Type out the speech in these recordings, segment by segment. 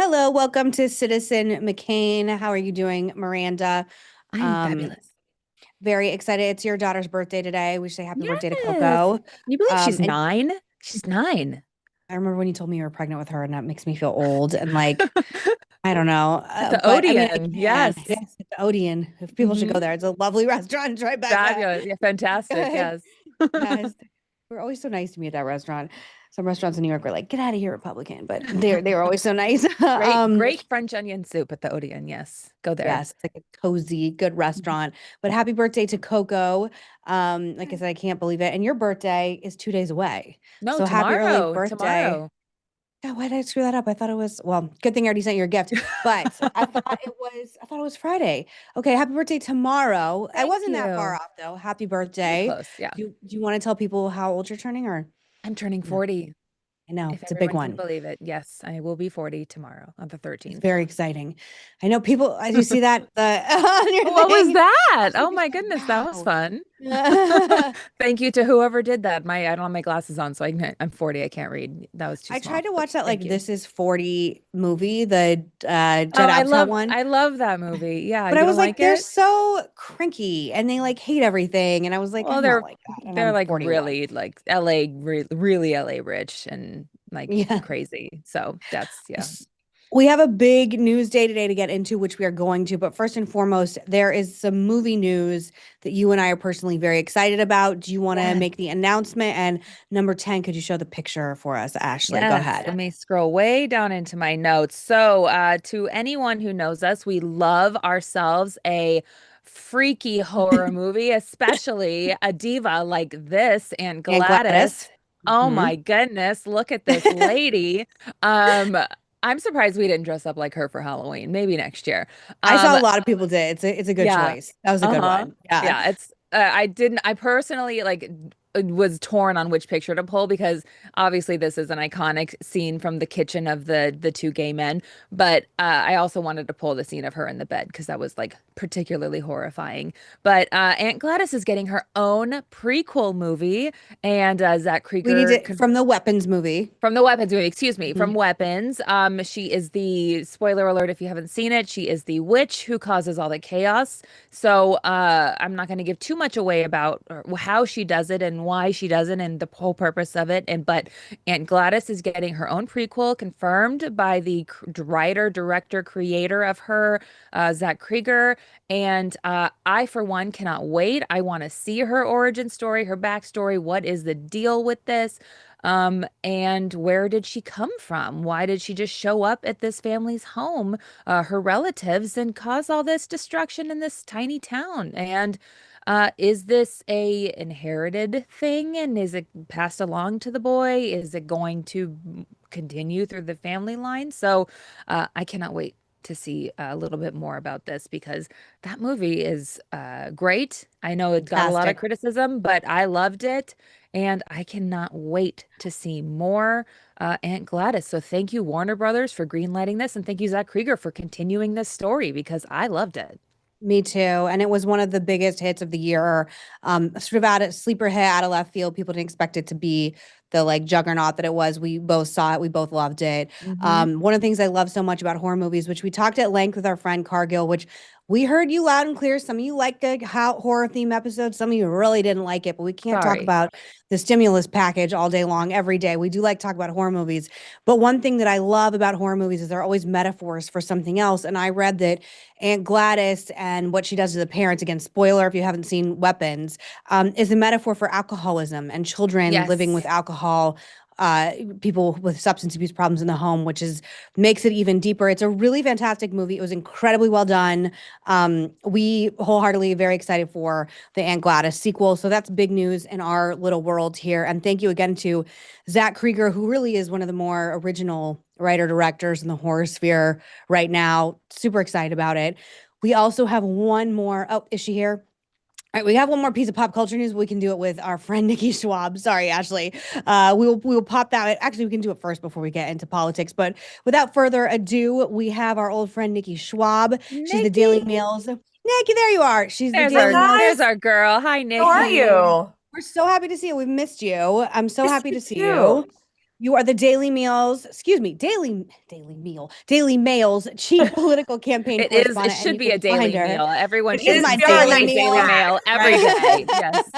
Hello, welcome to Citizen McCain. How are you doing, Miranda? I am Um, fabulous. Very excited. It's your daughter's birthday today. We say happy birthday to Yes. Coco. Can you believe she's And 9? She's 9. I remember when you told me you were pregnant with her, and that makes me feel old and like I don't know. At the But I mean, I Odeon. can. Yes. Yes, it's Odeon. If people should go Hmm. there, it's a lovely restaurant in Tribeca. Fabulous. Yeah, fantastic. Good. Yes. Yes. They were always so nice to me at that restaurant. Some restaurants in New York were like, "Get out of here, Republican," but they were always so nice. Great French onion soup at the Odeon. Yes. Go there. Yes, it's like a cozy, good Mhm. restaurant. But happy birthday to Coco. Like I said, I can't believe it. And your birthday is 2 days away. No, So happy early tomorrow. birthday. Tomorrow. Yeah, why did I screw that up? I thought it was, well, good thing I already sent you a gift, but I thought it was Friday. Okay, happy birthday tomorrow. I Thank wasn't that far you. off though. Happy You're birthday. close. Yeah. Do you want to tell people how old you're turning or I'm turning no? 40. I know If it's a big everyone can one. believe it. Yes, I will be 40 tomorrow on the It's 13th. very exciting. I know people, as you see that on your What was thing, that? you're Oh just my like, goodness, that was wow. fun. Thank you to whoever did that. I don't have my glasses on, so I'm 40. I can't read. That was too I tried small. to But watch that thank like you. This Is 40 movie, the Oh, Judd Apatow one, I love that movie. Yeah, but you I don't was like like, they're it? so cranky and they like hate everything. And I was like, Well, I'm not like that. And they're I'm like 41. really like LA, really LA rich and like Yeah. crazy. So that's yeah. S- We have a big news day today to get into, which we are going to. But first and foremost, there is some movie news that you and I are personally very excited about. Do you want to Yes. make the announcement? And number 10, could you show the picture for us, Ashley? Go Yes, ahead. let me scroll way down into my notes. So, to anyone who knows us, we love ourselves a freaky horror movie, especially a diva like this and And Gladys. Gladys. Oh Mhm. my goodness, look at this lady. Um, I'm surprised we didn't dress up like her for Halloween. Maybe next year. I saw Um, a lot of people did. It's a good yeah. choice. That was a good Uh-huh. one. Yeah. Yeah, it's I personally like was torn on which picture to pull because obviously this is an iconic scene from the kitchen of the two gay men, but I also wanted to pull the scene of her in the bed because that was like particularly horrifying. But Aunt Gladys is getting her own prequel movie, and Zach We need Krieger it from the Weapons movie. from the Weapons movie, excuse me, from Mhm. Weapons. She is the spoiler alert if you haven't seen it. She is the witch who causes all the chaos. So I'm not going to give too much away about how she does it and why she does it and the whole purpose of it. And but Aunt Gladys is getting her own prequel confirmed by the writer, director, creator of her, Zach Krieger. And I, for one, cannot wait. I want to see her origin story, her backstory. What is the deal with this? And where did she come from? Why did she just show up at this family's home, her relatives, and cause all this destruction in this tiny town? And is this a inherited thing? And is it passed along to the boy? Is it going to continue through the family line? So I cannot wait to see a little bit more about this because that movie is great. I know it got a lot of Fantastic. criticism, but I loved it. And I cannot wait to see more Aunt Gladys. So thank you, Warner Brothers, for greenlighting this. And thank you, Zach Krieger, for continuing this story because I loved it. Me too. And it was one of the biggest hits of the year. Sort of out of sleeper hit out of left field. People didn't expect it to be the like juggernaut that it was. We both saw it. We both loved it. Hmm. One of the things I love so much about horror movies, which we talked at length with our friend Cargill, which we heard you loud and clear. Some of you liked the how horror theme episodes. Some of you really didn't like it, but we can't talk Sorry. about the stimulus package all day long, every day. We do like to talk about horror movies. But one thing that I love about horror movies is they're always metaphors for something else. And I read that Aunt Gladys and what she does to the parents, again, spoiler if you haven't seen Weapons, is a metaphor for alcoholism and children living with Yes. alcohol, people with substance abuse problems in the home, which is makes it even deeper. It's a really fantastic movie. It was incredibly well done. We wholeheartedly very excited for the Aunt Gladys sequel. So that's big news in our little world here. And thank you again to Zach Krieger, who really is one of the more original writer directors in the horror sphere right now. Super excited about it. We also have one more. Oh, is she here? All right, we have one more piece of pop culture news. We can do it with our friend Nikki Schwab. Sorry, Ashley. We will pop that. Actually, we can do it first before we get into politics. But without further ado, we have our old friend Nikki Schwab. She's the Nikki, Daily Mail's Nikki. There you are. She's the Hi Daily Mail's. there's guys, our girl. Hi, how are Nikki. you? We're so happy to see you. We've missed you. I'm so Missed happy you to see too. you. You are the Daily Mail's chief political campaign It is. It correspondent, and should you be can a find Daily her. Meal. Everyone It should Is is my consume very Daily my like Daily Mail Mail that, every right? day. Yes.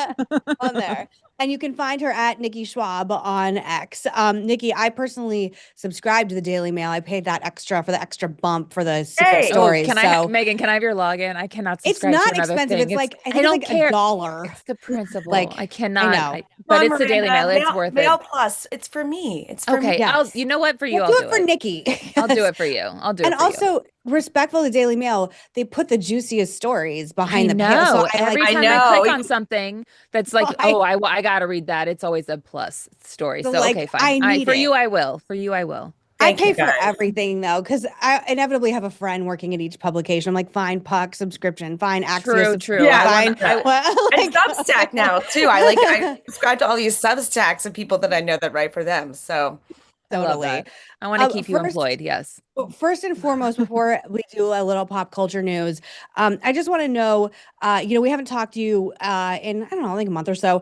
on there. And you can find her at Nikki Schwab on X. Nikki, I personally subscribe to the Daily Mail. I paid that extra for the extra bump for the secret Hey, Oh, stories. can I, So Megan, can I have your login? I cannot it's subscribe to not another expensive. thing. It's like I I think it's don't like a care. dollar. It's the principle. Like I I cannot, know. but come on, it's the Daily Miranda, Mail. It's worth it. Mail Plus. It's for me. It's for me. Okay. Yes. You know what? For you, We'll I'll do it do for it. Nikki. I'll do Yes. it for you. I'll do And it for you. also respectful to Daily Mail, they put the juiciest stories I behind the page. So know. I like Every I time I know. click on something that's like, I oh, I gotta read that. It's always a plus story. so So like okay, fine. I I need for it. you I will. For you I will. I Thank you pay for guys. everything though, because I inevitably have a friend working at each publication. I'm like, fine, Puck subscription, fine, Axios True, true. subscription, Yeah, I want fine. I Well, and Substack now too. I like subscribe to all these Substacks of people that I know that write for them. So I love totally. that. I want to keep you First, employed. Yes. First and foremost, before we do a little pop culture news, I just want to know, we haven't talked to you in, I don't know, like a month or so.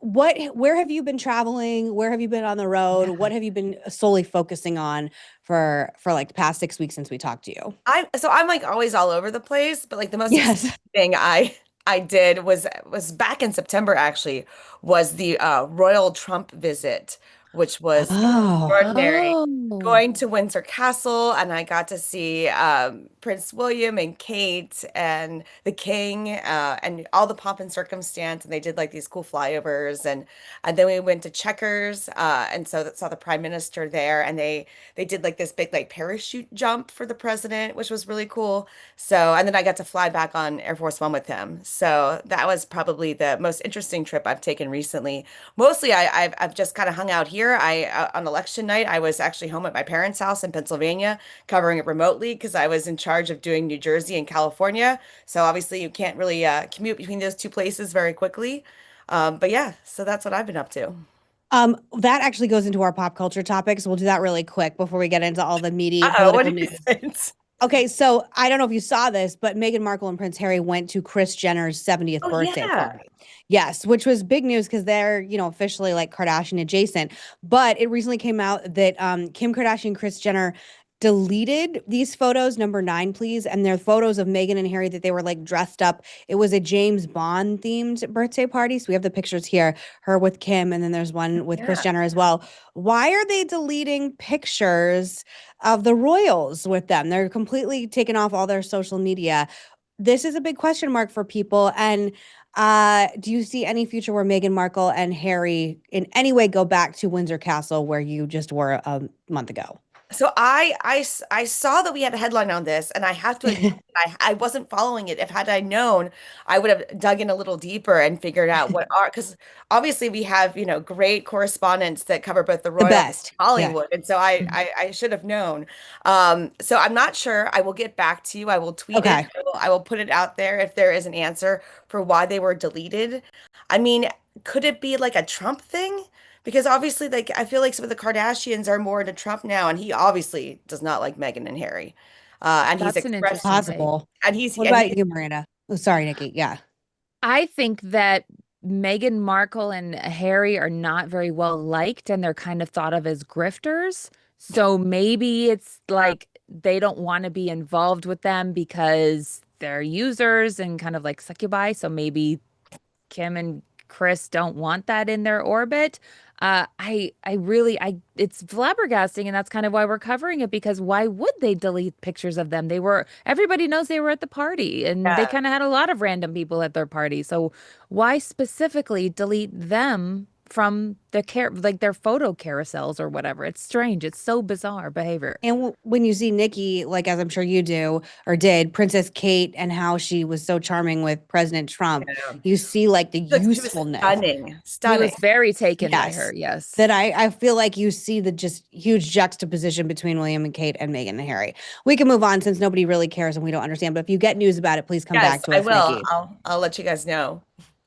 Where have you been traveling? Where have you been on the road? What have you been solely focusing on for like the past 6 weeks since we talked to you? I'm like always all over the place, but like the most exciting Yes. thing I did was back in September actually was the Royal Trump visit, which was Oh, extraordinary. Oh. Going to Windsor Castle, and I got to see Prince William and Kate and the King, and all the pomp and circumstance. And they did like these cool flyovers, and then we went to Checkers, and so that saw the Prime Minister there, and they did like this big like parachute jump for the president, which was really cool. So, and then I got to fly back on Air Force One with him. So that was probably the most interesting trip I've taken recently. Mostly, I've just kind of hung out here. On election night, I was actually home at my parents' house in Pennsylvania, covering it remotely because I was in charge of doing New Jersey and California. So obviously, you can't really commute between those two places very quickly. But yeah, so that's what I've been up to. that actually goes into our pop culture topics. We'll do that really quick before we get into all the meaty Uh-oh, what political do you news. think? Okay, so I don't know if you saw this, but Meghan Markle and Prince Harry went to Kris Jenner's 70th Oh birthday yeah. party. Yes, which was big news because they're, officially like Kardashian adjacent. But it recently came out that Kim Kardashian and Kris Jenner deleted these photos, number 9, please. And they're photos of Meghan and Harry that they were like dressed up. It was a James Bond themed birthday party. So we have the pictures here, her with Kim, and then there's one with Kris Yeah. Jenner as well. Why are they deleting pictures of the royals with them? They're completely taking off all their social media. This is a big question mark for people. And do you see any future where Meghan Markle and Harry in any way go back to Windsor Castle where you just were a month ago? So I saw that we had a headline on this, and I have to admit I wasn't following it. If had I known, I would have dug in a little deeper and figured out what are because obviously we have great correspondents that cover both the The royal and best. Yeah. Hollywood, and so I should have known. So I'm not sure. I will get back to you. I will tweet it. Okay. I will put it out there if there is an answer for why they were deleted. I mean, could it be like a Trump thing? Because obviously, like I feel like some of the Kardashians are more into Trump now, and he obviously does not like Meghan and Harry, and he's That's an expressed, interesting take. Possible. and he's What and about he, you, Miranda? Oh, sorry, Nikki. Yeah. I think that Meghan Markle and Harry are not very well liked and they're kind of thought of as grifters. So maybe it's like they don't want to be involved with them because they're users and kind of like succubi. So maybe Kim and Kris don't want that in their orbit. It's flabbergasting, and that's kind of why we're covering it because why would they delete pictures of them? Everybody knows they were at the party, and they yeah. kind of had a lot of random people at their party. So why specifically delete them from their photo carousels or whatever? It's strange. It's so bizarre behavior. And when you see Nikki, like as I'm sure you do or did, Princess Kate and how she was so charming with President Trump, Yeah. you see like the She was usefulness. stunning, He stunning. was very taken by Yes. her. Yes. That I feel like you see the just huge juxtaposition between William and Kate and Meghan and Harry. We can move on since nobody really cares and we don't understand. But if you get news about it, please come back Yes, to I us, will. Nikki. I'll let you guys know.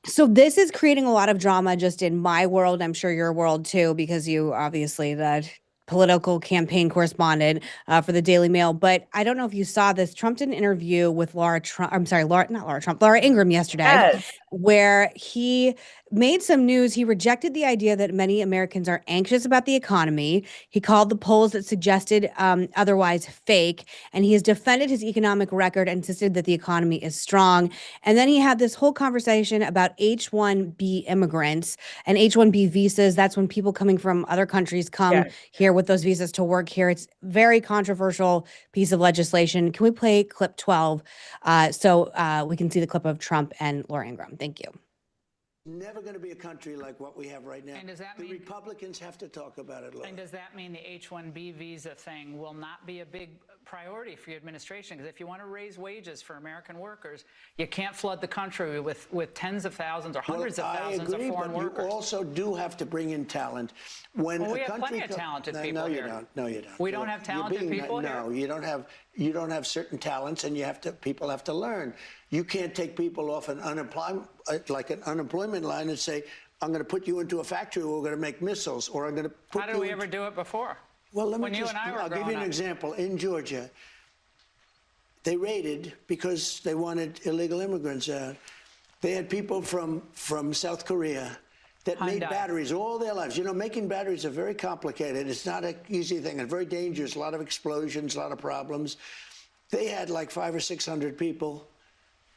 So this is creating a lot of drama just in my world. I'm sure your world too, because you obviously the political campaign correspondent for the Daily Mail. But I don't know if you saw this. Trump did an interview with Laura Trump. I'm sorry, not Laura Trump, Laura Ingraham yesterday, Yes. where he made some news. He rejected the idea that many Americans are anxious about the economy. He called the polls that suggested otherwise fake, and he has defended his economic record and insisted that the economy is strong. And then he had this whole conversation about H-1B immigrants and H-1B visas. That's when people coming from other countries come here with those visas to work here. It's very controversial piece of legislation. Can we play clip 12 so we can see the clip of Trump and Laura Ingraham? Thank you. Never going to be a country like what we have right now. And does that the mean Republicans have to talk about it, Laura. And does that mean the H-1B visa thing will not be a big priority for your administration? Because if you want to raise wages for American workers, you can't flood the country with tens of thousands or hundreds of thousands of foreign workers. You also do have to bring in talent. When we have plenty of talented people here. here. No, you don't. We don't have talented people here? No, you don't have certain talents, and people have to learn. You can't take people off an unemployment line and say, I'm going to put you into a factory where we're going to make missiles, or I'm going to put you. How did we ever do it before? Well, I'll give you an example. In Georgia, they raided because they wanted illegal immigrants out. They had people from South Korea that made batteries all their lives. You know, making batteries are very complicated. It's not an easy thing. It's very dangerous. A lot of explosions, a lot of problems. They had like 500 or 600 people,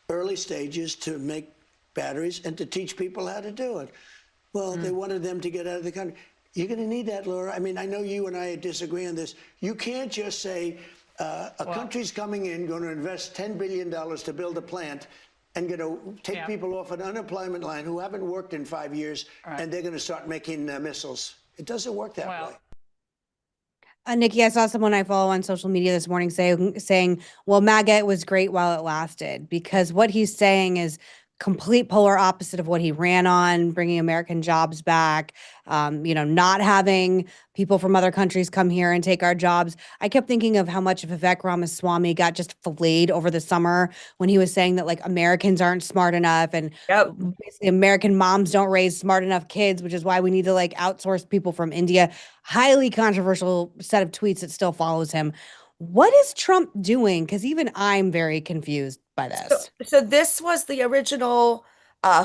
early stages, to make batteries and to teach people how to do it. Well, they wanted them to get out of the country. You're going to need that, Laura. I mean, I know you and I disagree on this. You can't just say a country's coming in, going to invest $10 billion to build a plant, and going to take people off an unemployment line who haven't worked in 5 years, and they're going to start making missiles. It doesn't work that way. Nikki, I saw someone I follow on social media this morning saying, well, MAGA was great while it lasted, because what he's saying is complete polar opposite of what he ran on, bringing American jobs back, not having people from other countries come here and take our jobs. I kept thinking of how much Vivek Ramaswamy got just filleted over the summer when he was saying that like Americans aren't smart enough, and basically American moms don't raise smart enough kids, which is why we need to like outsource people from India. Highly controversial set of tweets that still follows him. What is Trump doing? Because even I'm very confused by this. So this was the original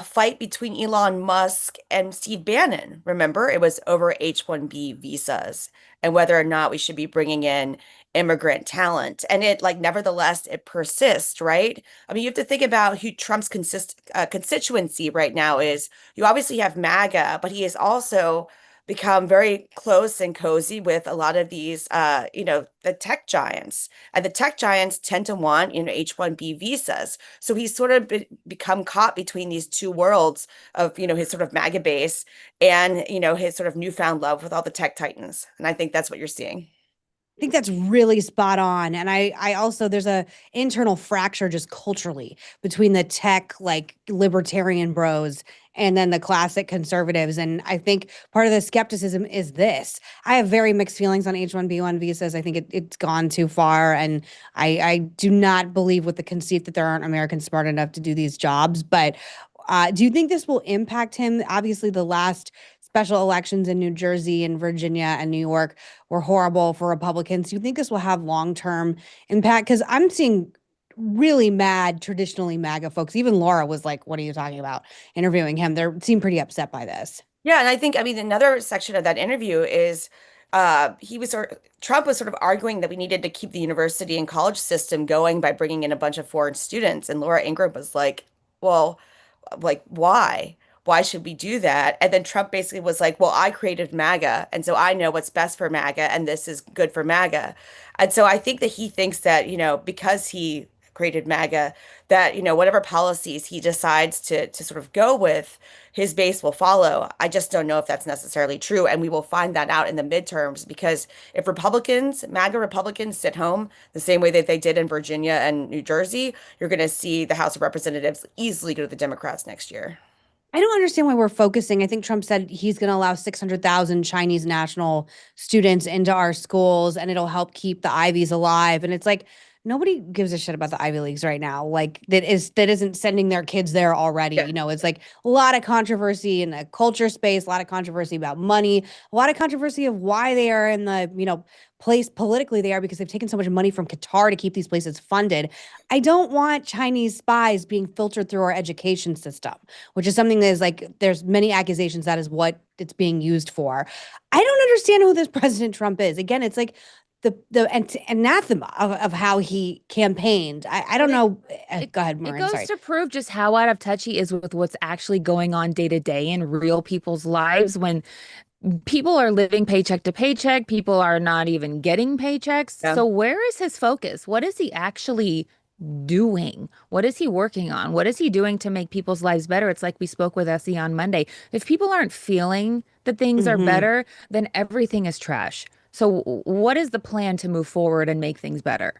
fight between Elon Musk and Steve Bannon. Remember, it was over H-1B visas and whether or not we should be bringing in immigrant talent. And it, nevertheless, it persists, right? I mean, you have to think about who Trump's constituency right now is. You obviously have MAGA, but he has also become very close and cozy with a lot of these, the tech giants. And the tech giants tend to want, H-1B visas. So he's sort of become caught between these two worlds of, his sort of MAGA base and, his sort of newfound love with all the tech titans. And I think that's what you're seeing. I think that's really spot on. And I also, there's a internal fracture just culturally between the tech, libertarian bros and then the classic conservatives. And I think part of the skepticism is this. I have very mixed feelings on H-1B1 visas. I think it's gone too far. And I do not believe with the conceit that there aren't Americans smart enough to do these jobs. But do you think this will impact him? Obviously, the last special elections in New Jersey and Virginia and New York were horrible for Republicans. Do you think this will have long-term impact? Because I'm seeing really mad, traditionally MAGA folks. Even Laura was like, what are you talking about? Interviewing him. They seem pretty upset by this. Yeah, and I think, another section of that interview is Trump was sort of arguing that we needed to keep the university and college system going by bringing in a bunch of foreign students. And Laura Ingraham was like, well, why? Why should we do that? And then Trump basically was like, well, I created MAGA, and so I know what's best for MAGA, and this is good for MAGA. And so I think that he thinks that, because he created MAGA, that, whatever policies he decides to sort of go with, his base will follow. I just don't know if that's necessarily true. And we will find that out in the midterms, because if MAGA Republicans sit home the same way that they did in Virginia and New Jersey, you're going to see the House of Representatives easily go to the Democrats next year. I don't understand why we're focusing. I think Trump said he's going to allow 600,000 Chinese national students into our schools and it'll help keep the Ivies alive. And it's like, nobody gives a shit about the Ivy Leagues right now. Like that isn't sending their kids there already. Yeah. You know, it's like a lot of controversy in the culture space, a lot of controversy about money, a lot of controversy of why they are in the, place politically they are, because they've taken so much money from Qatar to keep these places funded. I don't want Chinese spies being filtered through our education system, which is something that is like, there's many accusations that is what it's being used for. I don't understand who this President Trump is. Again, it's like the anathema of how he campaigned. I don't know. Go ahead, Maureen. It goes to prove just how out of touch he is with what's actually going on day to day in real people's lives, when people are living paycheck to paycheck. People are not even getting paychecks. Yeah. So where is his focus? What is he actually doing? What is he working on? What is he doing to make people's lives better? It's like we spoke with Essie on Monday. If people aren't feeling that things are better, then everything is trash. So what is the plan to move forward and make things better?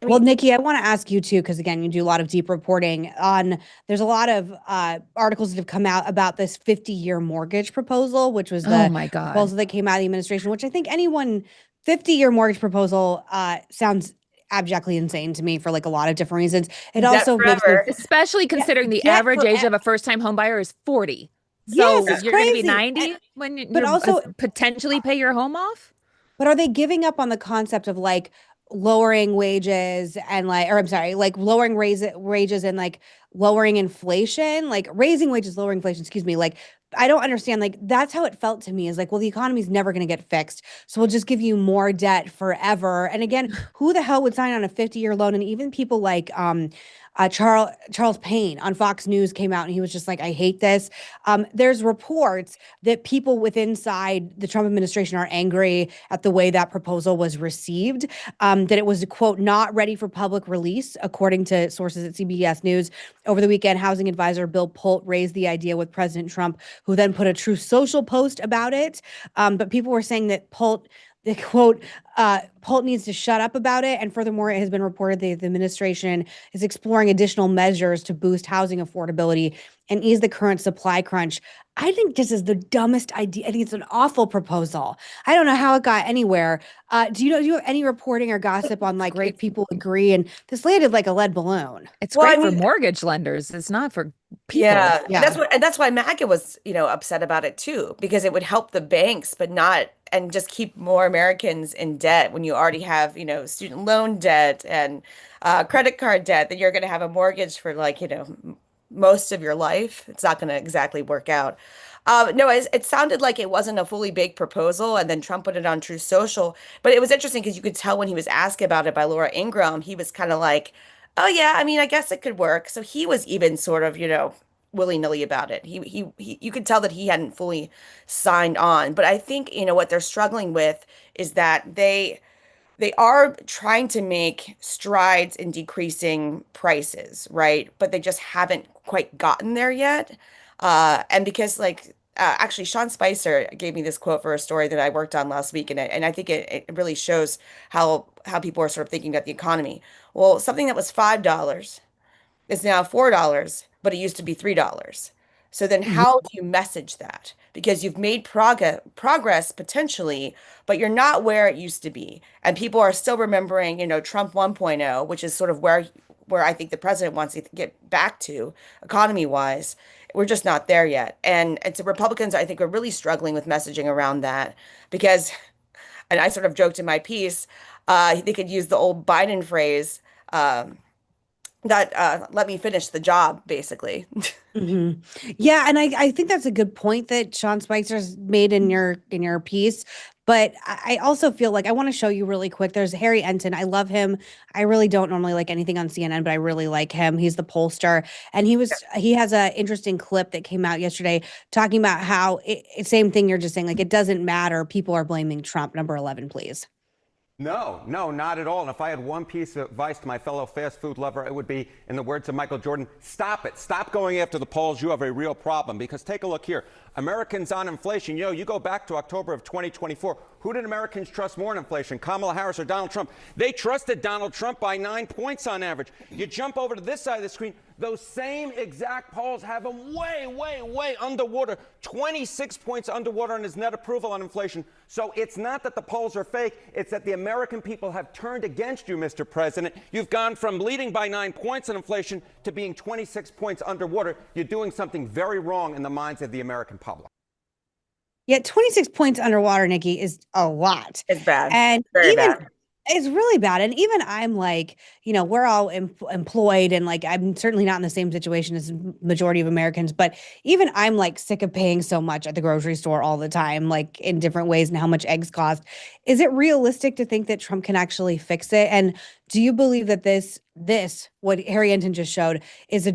Well, Nikki, I want to ask you too, because again, you do a lot of deep reporting on, there's a lot of articles that have come out about this 50-year mortgage proposal, which was the proposal that came out of the administration, which I think 50-year mortgage proposal sounds abjectly insane to me for like a lot of different reasons. It also makes me, especially considering the average age of a first-time home buyer is 40. So yes, you're going to be 90 when you also potentially pay your home off? But are they giving up on the concept of like lowering wages and like lowering wages and like lowering inflation, like raising wages, lowering inflation, excuse me. Like, I don't understand. Like, that's how it felt to me, is like, well, the economy's never going to get fixed. So we'll just give you more debt forever. And again, who the hell would sign on a 50-year loan? And even people like, Charles Payne on Fox News came out and he was just like, I hate this. There's reports that people inside the Trump administration are angry at the way that proposal was received, that it was, quote, not ready for public release, according to sources at CBS News. Over the weekend, housing advisor Bill Pulte raised the idea with President Trump, who then put a Truth Social post about it. But people were saying that Pulte needs to shut up about it. And furthermore, it has been reported that the administration is exploring additional measures to boost housing affordability and ease the current supply crunch. I think this is the dumbest idea. I think it's an awful proposal. I don't know how it got anywhere. Do you have any reporting or gossip on like if people agree? And this landed like a lead balloon. It's great for mortgage lenders. It's not for people. Yeah. And that's why MAGA was, upset about it too, because it would help the banks, but not, and just keep more Americans in debt when you already have, student loan debt and credit card debt, that you're going to have a mortgage for like, most of your life. It's not going to exactly work out. No, it sounded like it wasn't a fully baked proposal, and then Trump put it on Truth Social. But it was interesting because you could tell when he was asked about it by Laura Ingraham, he was kind of like, oh yeah, I mean, I guess it could work. So he was even sort of, willy-nilly about it. He you could tell that he hadn't fully signed on. But I think, what they're struggling with is that they are trying to make strides in decreasing prices, right? But they just haven't quite gotten there yet. And because actually Sean Spicer gave me this quote for a story that I worked on last week. And I think it really shows how people are sort of thinking about the economy. Well, something that was $5 is now $4, but it used to be $3. So then how do you message that? Because you've made progress potentially, but you're not where it used to be. And people are still remembering, Trump 1.0, which is sort of where I think the president wants to get back to economy-wise. We're just not there yet. And so Republicans, I think, are really struggling with messaging around that because, and I sort of joked in my piece, they could use the old Biden phrase, that let me finish the job, basically. Yeah, and I think that's a good point that Sean Spicer's made in your piece. But I also feel like I want to show you really quick. There's Harry Enton. I love him. I really don't normally like anything on CNN, but I really like him. He's the pollster, and he has an interesting clip that came out yesterday talking about how same thing you're just saying. Like, it doesn't matter. People are blaming Trump. Number 11, please. No, not at all. And if I had one piece of advice to my fellow fast food lover, it would be, in the words of Michael Jordan, stop it. Stop going after the polls. You have a real problem. Because take a look here. Americans on inflation, you go back to October of 2024. Who did Americans trust more in inflation, Kamala Harris or Donald Trump? They trusted Donald Trump by 9 points on average. You jump over to this side of the screen, those same exact polls have him way, way, way underwater, 26 points underwater on his net approval on inflation. So it's not that the polls are fake, it's that the American people have turned against you, Mr. President. You've gone from leading by 9 points on inflation to being 26 points underwater. You're doing something very wrong in the minds of the American public. Yeah, 26 points underwater, Nikki, is a lot. It's bad. And Very even bad. it's really bad. And even I'm like, we're all employed, and like I'm certainly not in the same situation as majority of Americans, but even I'm like sick of paying so much at the grocery store all the time, like in different ways, and how much eggs cost. Is it realistic to think that Trump can actually fix it? And do you believe that this what Harry Enten just showed is there's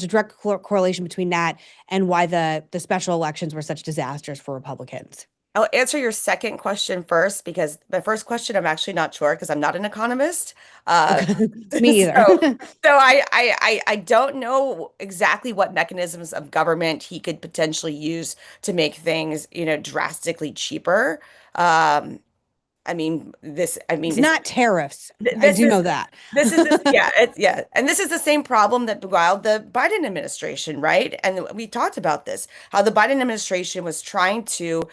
a direct correlation between that and why the special elections were such disasters for Republicans? I'll answer your second question first, because the first question I'm actually not sure, because I'm not an economist. Me either. So I don't know exactly what mechanisms of government he could potentially use to make things, drastically cheaper. It's not tariffs. I do know that. And this is the same problem that beguiled the Biden administration, right? And we talked about this, how the Biden administration was trying to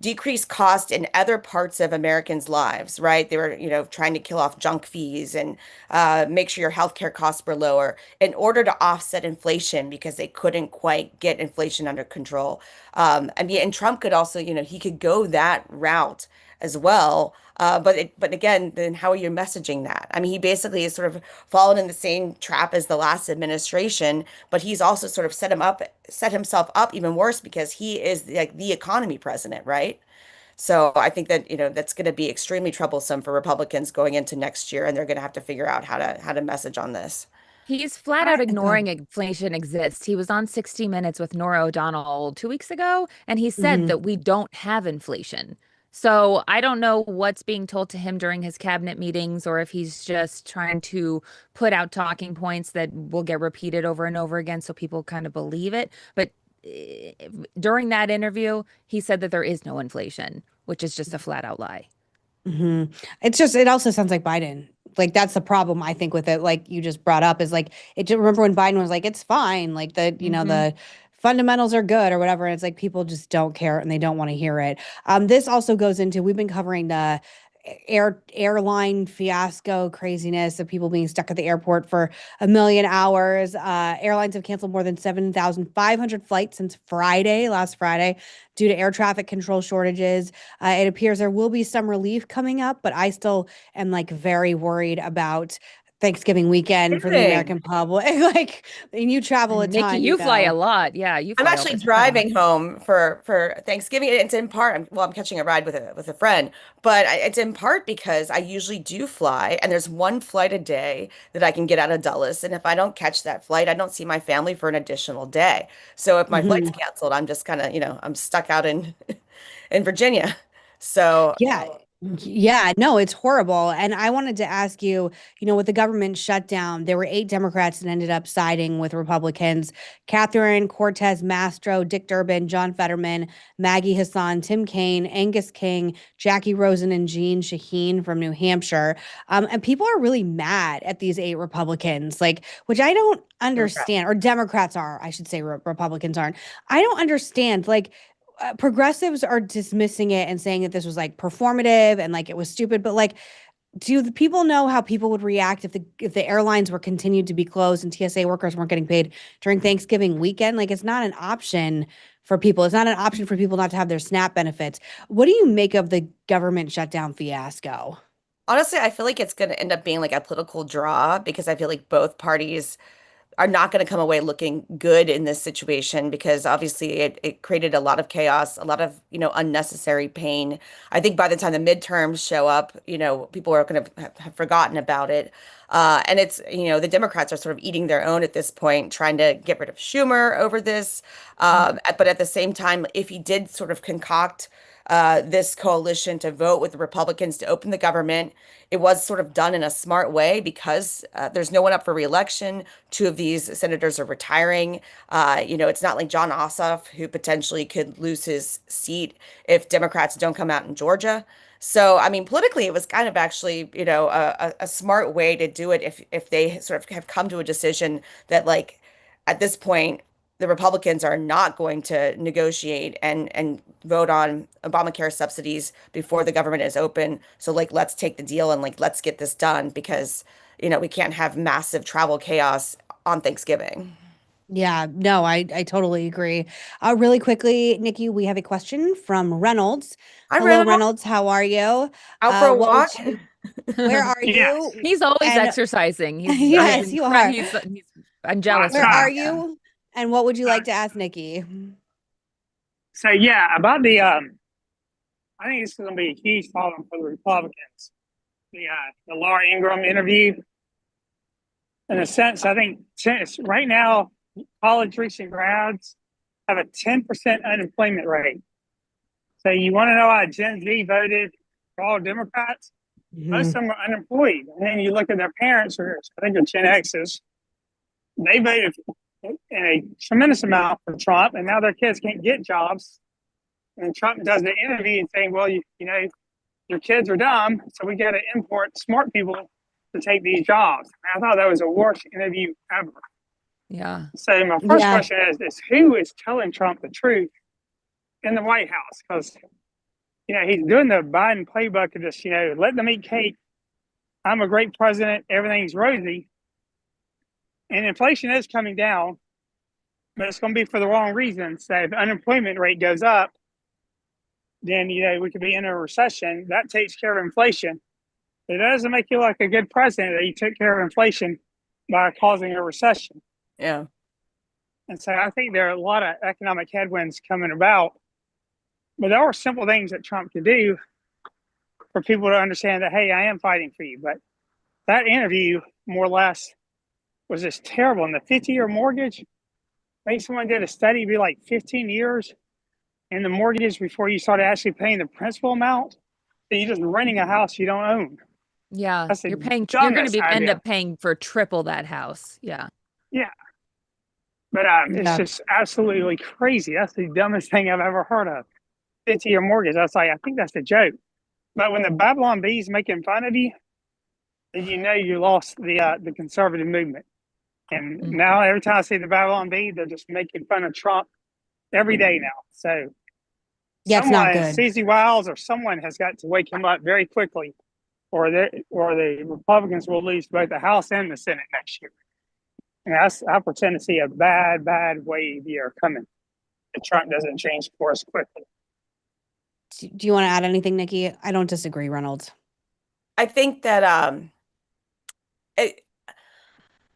decrease cost in other parts of Americans' lives, right? They were, trying to kill off junk fees and make sure your healthcare costs were lower in order to offset inflation, because they couldn't quite get inflation under control. And Trump could also, he could go that route as well. But again, then how are you messaging that? I mean, he basically has sort of fallen in the same trap as the last administration, but he's also sort of set himself up even worse, because he is like the economy president, right? So I think that, that's going to be extremely troublesome for Republicans going into next year, and they're going to have to figure out how to message on this. He's flat out ignoring inflation exists. He was on 60 Minutes with Norah O'Donnell 2 weeks ago, and he said that we don't have inflation. So I don't know what's being told to him during his cabinet meetings, or if he's just trying to put out talking points that will get repeated over and over again so people kind of believe it. But during that interview, he said that there is no inflation, which is just a flat out lie. It also sounds like Biden. Like, that's the problem, I think, with it. Like you just brought up, is like, remember when Biden was like, it's fine. Like the fundamentals are good or whatever. And it's like, people just don't care and they don't want to hear it. This also goes into, we've been covering the airline fiasco craziness of people being stuck at the airport for 1 million hours. Airlines have canceled more than 7,500 flights since last Friday, due to air traffic control shortages. It appears there will be some relief coming up, but I still am like very worried about Thanksgiving weekend for the American public. Like, and you travel a Nikki, ton. you fly a lot. Yeah, you fly I'm actually driving home for Thanksgiving. It's in part, I'm catching a ride with a friend, but it's in part because I usually do fly, and there's one flight a day that I can get out of Dulles. And if I don't catch that flight, I don't see my family for an additional day. So if my flight's canceled, I'm just kind of, I'm stuck out in Virginia. So yeah, no, it's horrible. And I wanted to ask you, with the government shutdown, there were 8 Democrats that ended up siding with Republicans: Catherine Cortez Mastro, Dick Durbin, John Fetterman, Maggie Hassan, Tim Kaine, Angus King, Jackie Rosen, and Jean Shaheen from New Hampshire. And people are really mad at these 8 Republicans, like, which I don't understand, or Democrats are, I should say, Republicans aren't. I don't understand, like, progressives are dismissing it and saying that this was like performative and like it was stupid, but like, do the people know how people would react if the airlines were continued to be closed and TSA workers weren't getting paid during Thanksgiving weekend? Like, it's not an option for people. It's not an option for people not to have their SNAP benefits. What do you make of the government shutdown fiasco? honestly, I feel like it's going to end up being like a political draw, because I feel like both parties are not going to come away looking good in this situation, because obviously it created a lot of chaos, a lot of, unnecessary pain. I think by the time the midterms show up, people are going to have forgotten about it. And it's, the Democrats are sort of eating their own at this point, trying to get rid of Schumer over this. But at the same time, if he did sort of concoct this coalition to vote with the Republicans to open the government. It was sort of done in a smart way because there's no one up for reelection. Two of these senators are retiring. It's not like John Ossoff, who potentially could lose his seat if Democrats don't come out in Georgia. So, I mean, politically, it was kind of actually, a smart way to do it if they sort of have come to a decision that, like, at this point, the Republicans are not going to negotiate and vote on Obamacare subsidies before the government is open. So, like, let's take the deal and, like, let's get this done because, we can't have massive travel chaos on Thanksgiving. Yeah, no, I totally agree. Really quickly, Nikki, we have a question from Reynolds. Hi, Hello, Reynolds. How are you? Out for a what would walk? Where are Yes. you? He's always And- exercising. He's, Yes, you are. I'm jealous. Where of him. are you? And what would you like to ask Nikki? So yeah, about the I think this is going to be a huge problem for the Republicans. The Laura Ingraham interview. In a sense, I think right now, college recent grads have a 10% unemployment rate. So you want to know how Gen Z voted for all Democrats? Most of them are unemployed. And then you look at their parents, or I think they're Gen X's, they voted in a tremendous amount for Trump, and now their kids can't get jobs. And Trump does the interview and saying, well, your kids are dumb, so we got to import smart people to take these jobs. And I thought that was the worst interview ever. Yeah. So my first question is who is telling Trump the truth in the White House? Because, he's doing the Biden playbook of just, let them eat cake. I'm a great president. Everything's rosy. And inflation is coming down, but it's going to be for the wrong reasons. So if the unemployment rate goes up, then, we could be in a recession. That takes care of inflation. It doesn't make you like a good president that you took care of inflation by causing a recession. Yeah. And so I think there are a lot of economic headwinds coming about, but there are simple things that Trump could do for people to understand that, hey, I am fighting for you. But that interview, more or less, was just terrible. And the 50-year mortgage, I think someone did a study, it'd be like 15 years in the mortgages before you started actually paying the principal amount. So you're just renting a house you don't own. Yeah, That's the you're going to dumbest end idea. up paying for triple that house. Yeah. Yeah. But it's just absolutely crazy. That's the dumbest thing I've ever heard of. 50-year mortgage. I was like, I think that's a joke. But when the Babylon Bee's making fun of you, then you lost the conservative movement. And now every time I see the Babylon Bee, they're just making fun of Trump every day now. So Yeah, it's not someone, good. CZ Wiles or someone has got to wake him up very quickly, or the Republicans will lose both the House and the Senate next year. And I pretend to see a bad wave year coming if Trump doesn't change course quickly. Do you want to add anything, Nikki? I don't disagree, Reynolds. I think that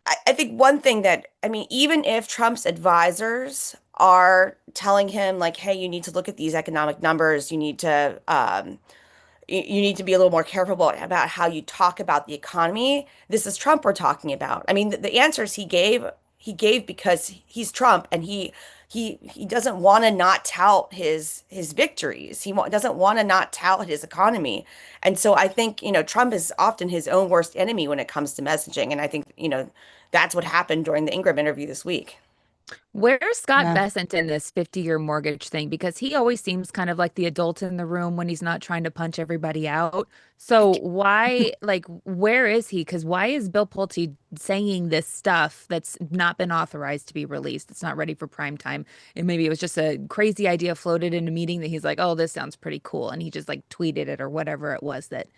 I think one thing that, I mean, even if Trump's advisors are telling him like, hey, you need to look at these economic numbers, you need to be a little more careful about how you talk about the economy. This is Trump we're talking about. I mean, the answers he gave because he's Trump, and he doesn't want to not tout his victories. He doesn't want to not tout his economy. And so I think, Trump is often his own worst enemy when it comes to messaging. And I think, that's what happened during the Ingram interview this week. Where's Scott Yeah. Bessent in this 50-year mortgage thing? Because he always seems kind of like the adult in the room when he's not trying to punch everybody out. So why, where is he? Because why is Bill Pulte saying this stuff that's not been authorized to be released? It's not ready for prime time. And maybe it was just a crazy idea floated in a meeting that he's like, oh, this sounds pretty cool. And he just tweeted it or whatever it was that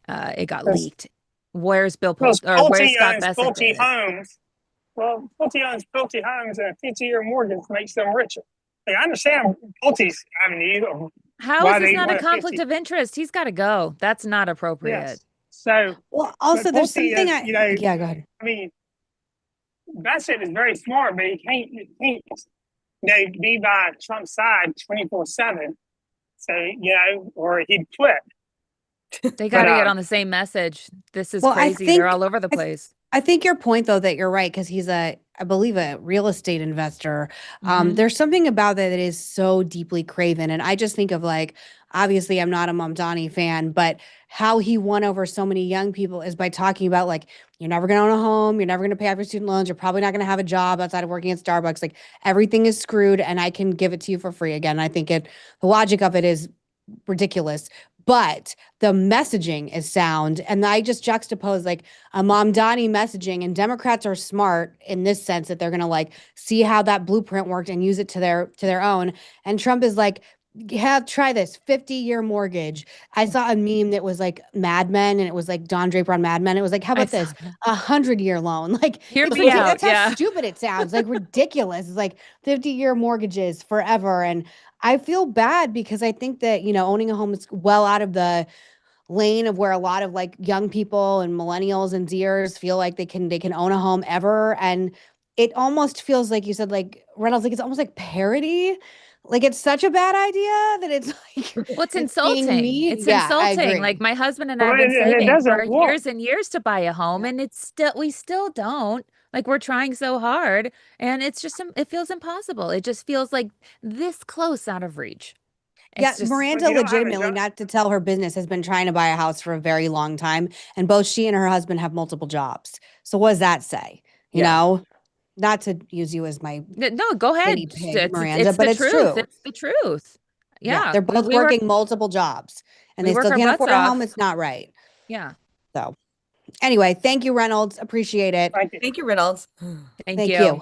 it got leaked. Where's Bill Pulte? Or where's Scott Bessent? Pulte Homes. Well, Pulte owns Pulte Homes, and a 50-year mortgage makes them richer. I understand Pulte's avenue. How is this not a conflict of interest? He's got to go. That's not appropriate. Yes. So, Well, also but there's Pulte something is, yeah, go ahead. I mean, Bassett is very smart, but he can't be by Trump's side 24/7. So, or he'd quit. They got to But, get on the same message. This is Well, I crazy. They're all over the I- place. I think your point, though, that you're right, because he's a I believe, a real estate investor. Mhm. There's something about that is so deeply craven. And I just think of like, obviously, I'm not a Mamdani fan, but how he won over so many young people is by talking about like, you're never going to own a home. You're never going to pay off your student loans. You're probably not going to have a job outside of working at Starbucks. Like everything is screwed and I can give it to you for free. Again, I think the logic of it is ridiculous, but the messaging is sound. And I just juxtapose like a Mamdani messaging, and Democrats are smart in this sense that they're going to like see how that blueprint worked and use it to their own. And Trump is like, try this 50-year mortgage. I saw a meme that was like Mad Men, and it was like Don Draper on Mad Men. It was like, how I about saw this? that. 100-year loan. Like Hear it's me out. that's how Yeah. stupid it sounds. Like ridiculous. It's like 50-year mortgages forever. And I feel bad because I think that, owning a home is well out of the lane of where a lot of like young people and millennials and Zers feel like they can own a home ever. And it almost feels like you said, like Reynolds, like it's almost like parody. Like it's such a bad idea that it's like Well, it's it's being insulting. mean. It's Yeah, I insulting. agree. Like my husband and I Well, have been it saving for doesn't work. years and years to buy a home, and we still don't. Like we're trying so hard, and it's just it feels impossible. It just feels like this close out of reach. Yeah, It's just Miranda you don't have a legitimately, job. not to tell her business, has been trying to buy a house for a very long time, and both she and her husband have multiple jobs. So what does that say? You Yeah. know, not to use you as my no, go ahead. guinea pig, Miranda, It's but the it's truth. true. It's the truth. Yeah, Yeah, they're both working multiple jobs, and we they work still our can't butts afford a home. off. It's not right. Yeah. So anyway, thank you, Reynolds. Appreciate it. Thank you. Thank you, Reynolds. Thank Thank you.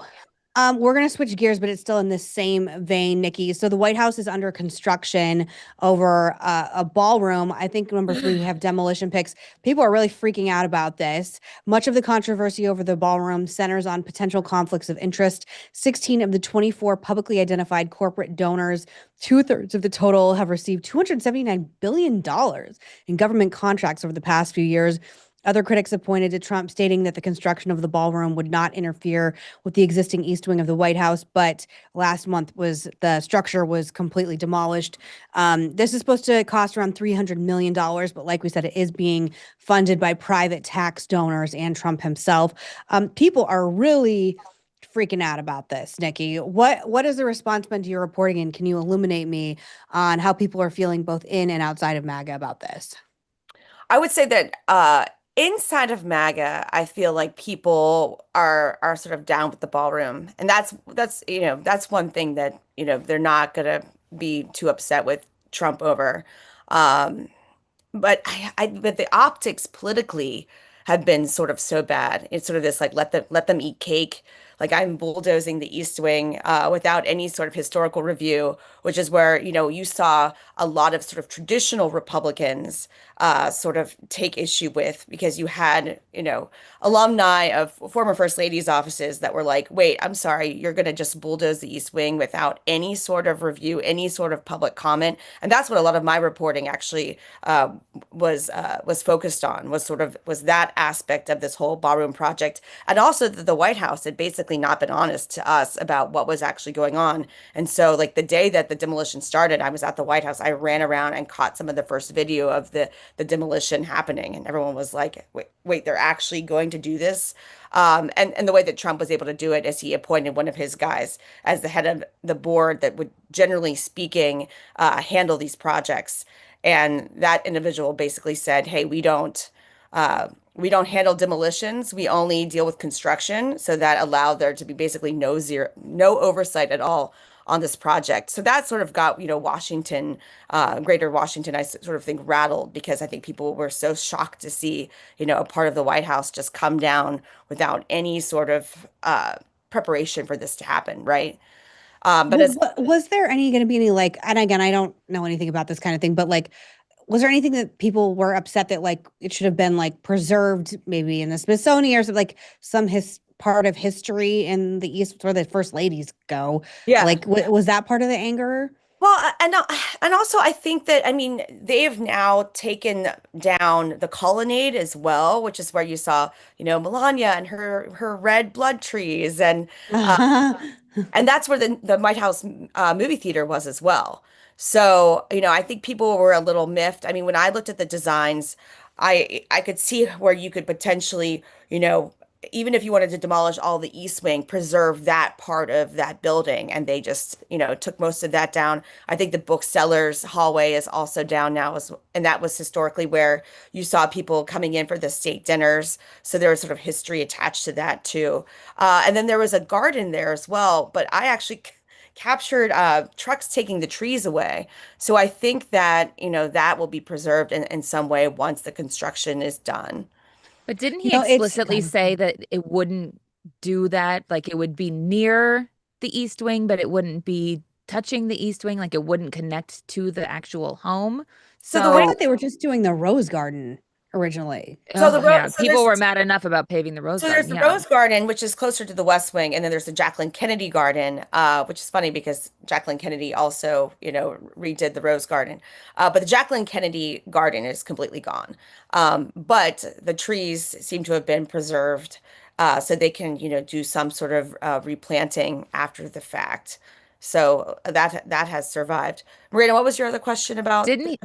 We're going to switch gears, but it's still in the same vein, Nikki. So the White House is under construction over a ballroom. I think number 3, we have demolition pics. People are really freaking out about this. Much of the controversy over the ballroom centers on potential conflicts of interest. 16 of the 24 publicly identified corporate donors, 2/3 of the total, have received $279 billion in government contracts over the past few years. Other critics have pointed to Trump stating that the construction of the ballroom would not interfere with the existing East Wing of the White House, but last month the structure was completely demolished. This is supposed to cost around $300 million, but like we said, it is being funded by private tax donors and Trump himself. People are really freaking out about this, Nikki. What has the response been to your reporting, and can you illuminate me on how people are feeling both in and outside of MAGA about this? I would say that inside of MAGA, I feel like people are sort of down with the ballroom, and that's one thing that they're not gonna be too upset with Trump over. Um, but the optics politically have been sort of so bad. It's sort of this like let them eat cake. Like I'm bulldozing the East Wing without any sort of historical review, which is where you saw a lot of sort of traditional Republicans sort of take issue with, because you had alumni of former First Ladies' offices that were like, wait, I'm sorry, you're going to just bulldoze the East Wing without any sort of review, any sort of public comment. And that's what a lot of my reporting actually was focused on, was that aspect of this whole ballroom project. And also that the White House had basically not been honest to us about what was actually going on. And so like the day that the demolition started, I was at the White House. I ran around and caught some of the first video of the demolition happening, and everyone was like, wait, they're actually going to do this? And the way that Trump was able to do it is he appointed one of his guys as the head of the board that would, generally speaking, handle these projects. And that individual basically said, hey, we don't handle demolitions. We only deal with construction. So that allowed there to be basically no oversight at all on this project. So that sort of got, Washington, greater Washington, I sort of think rattled, because I think people were so shocked to see, a part of the White House just come down without any sort of preparation for this to happen, right? But as Was there going to be any like, and again, I don't know anything about this kind of thing, but like, was there anything that people were upset that like it should have been like preserved maybe in the Smithsonian or something, like some part of history in the East where the First Ladies go? Yeah. Like, was that part of the anger? Well, and also I think that, I mean, they have now taken down the colonnade as well, which is where you saw, Melania and her red blood trees, and that's where the White House movie theater was as well. So, I think people were a little miffed. I mean, when I looked at the designs, I could see where you could potentially, even if you wanted to demolish all the East Wing, preserve that part of that building. And they just, took most of that down. I think the booksellers hallway is also down now, and that was historically where you saw people coming in for the state dinners. So there was sort of history attached to that too. And then there was a garden there as well, but I actually captured trucks taking the trees away. So I think that, that will be preserved in some way once the construction is done. But didn't he explicitly say that it wouldn't do that? Like it would be near the East Wing, but it wouldn't be touching the East Wing, like it wouldn't connect to the actual home. So the way that they were just doing the Rose Garden originally. So people were mad enough about paving the Rose Garden. So there's the Rose Garden, which is closer to the West Wing, and then there's the Jacqueline Kennedy Garden, which is funny because Jacqueline Kennedy also, redid the Rose Garden. But the Jacqueline Kennedy Garden is completely gone. But the trees seem to have been preserved, so they can, do some sort of replanting after the fact. So that has survived. Marina, what was your other question about? Didn't he,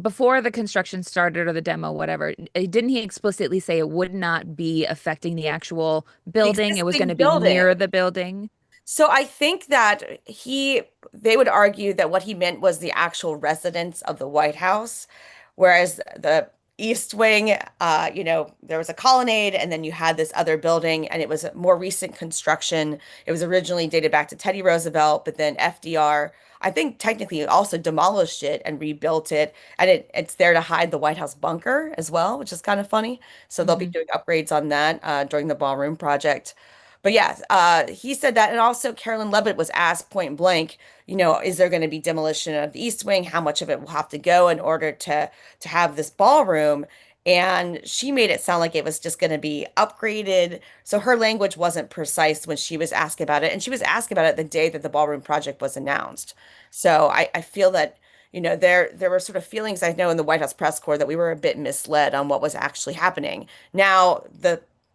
before the construction started or the demo, whatever, didn't he explicitly say it would not be affecting the actual building? It was going to be near the building? So I think that they would argue that what he meant was the actual residence of the White House, whereas the East Wing, there was a colonnade and then you had this other building and it was a more recent construction. It was originally dated back to Teddy Roosevelt, but then FDR, I think technically also demolished it and rebuilt it. And it's there to hide the White House bunker as well, which is kind of funny. So they'll be doing upgrades on that during the Ballroom project. But yeah, he said that. And also Carolyn Levitt was asked point blank, is there going to be demolition of the East Wing? How much of it will have to go in order to have this ballroom? And she made it sound like it was just going to be upgraded. So her language wasn't precise when she was asked about it. And she was asked about it the day that the Ballroom project was announced. So I feel that, there were sort of feelings, I know, in the White House press corps that we were a bit misled on what was actually happening. Now,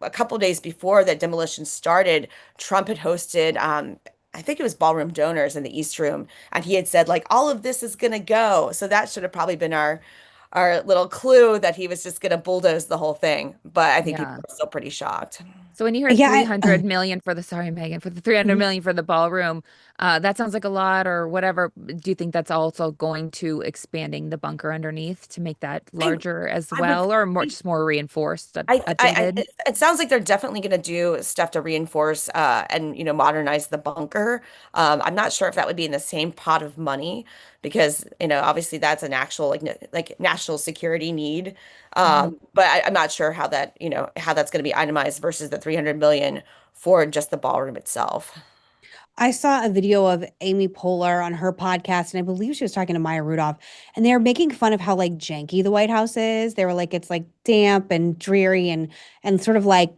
a couple days before that demolition started, Trump had hosted, I think it was Ballroom donors in the East Room, and he had said like all of this is gonna go. So that should have probably been our little clue that he was just gonna bulldoze the whole thing. But I think people are still pretty shocked. So when you heard 300 million for the 300 million for the ballroom, that sounds like a lot or whatever. Do you think that's also going to expanding the bunker underneath to make that larger as well, or more reinforced? It sounds like they're definitely going to do stuff to reinforce and modernize the bunker. I'm not sure if that would be in the same pot of money because obviously that's an actual like national security need. But I'm not sure how that how that's going to be itemized versus the 300 million for just the ballroom itself. I saw a video of Amy Poehler on her podcast, and I believe she was talking to Maya Rudolph, and they were making fun of how like janky the White House is. They were like, it's like damp and dreary and sort of like,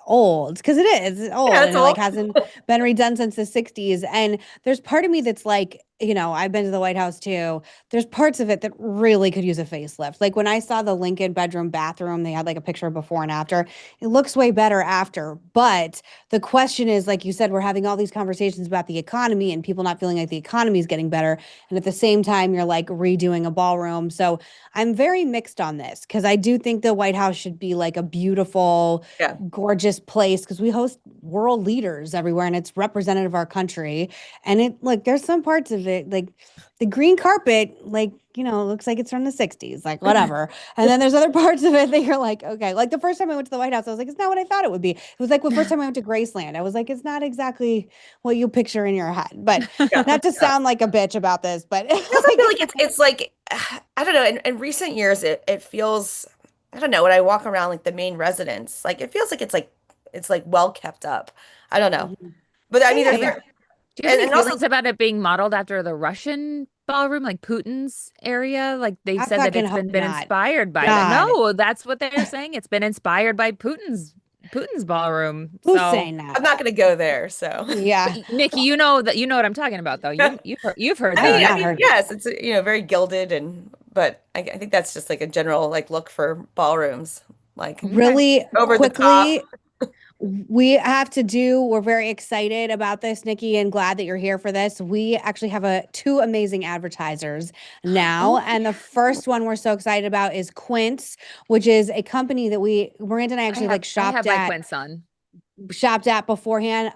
old, because it is old, and it like hasn't been redone since the 60s. And there's part of me that's like, I've been to the White House too. There's parts of it that really could use a facelift. Like when I saw the Lincoln bedroom bathroom, they had like a picture before and after. It looks way better after. But the question is, like you said, we're having all these conversations about the economy and people not feeling like the economy is getting better. And at the same time, you're like redoing a ballroom. So I'm very mixed on this because I do think the White House should be like a beautiful, gorgeous place because we host world leaders everywhere and it's representative of our country. And it like there's some parts of it, like the green carpet, like, looks like it's from the 60s, like whatever. And then there's other parts of it that you're like, okay, like the first time I went to the White House, I was like, it's not what I thought it would be. It was like the first time I went to Graceland. I was like, it's not exactly what you picture in your head. But not to sound like a bitch about this, but I feel like it's like, I don't know, in recent years, it feels, I don't know, when I walk around like the main residence, like it feels like it's like well kept up. I don't know. But I mean, do you have any feelings about it being modeled after the Russian ballroom, like Putin's area? Like they said that it's been inspired by that. No, that's what they're saying. It's been inspired by Putin's ballroom. Who's saying that? I'm not going to go there. So yeah, Nikki, you know what I'm talking about, though. You've heard that. I mean, yes, it's very gilded but I think that's just like a general like look for ballrooms, like really over quickly. the top. We're very excited about this, Nikki, and glad that you're here for this. We actually have two amazing advertisers now. And the first one we're so excited about is Quince, which is a company that Miranda and I actually I have my Quince on. Shopped at beforehand.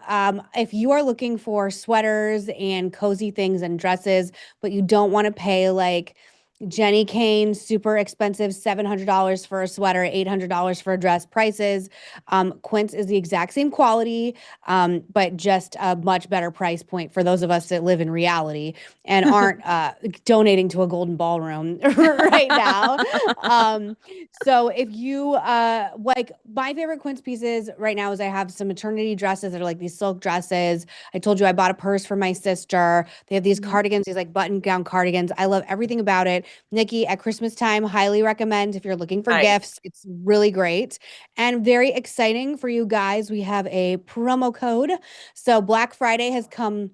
If you are looking for sweaters and cozy things and dresses, but you don't want to pay like Jenny Kane, super expensive, $700 for a sweater, $800 for a dress prices. Quince is the exact same quality, but just a much better price point for those of us that live in reality and aren't donating to a golden ballroom right now. So if you like, my favorite Quince pieces right now is I have some maternity dresses that are like these silk dresses. I told you I bought a purse for my sister. They have these cardigans, these like button down cardigans. I love everything about it. Nikki, at Christmas time, highly recommend if you're looking for gifts. It's really great and very exciting for you guys. We have a promo code. So Black Friday has come.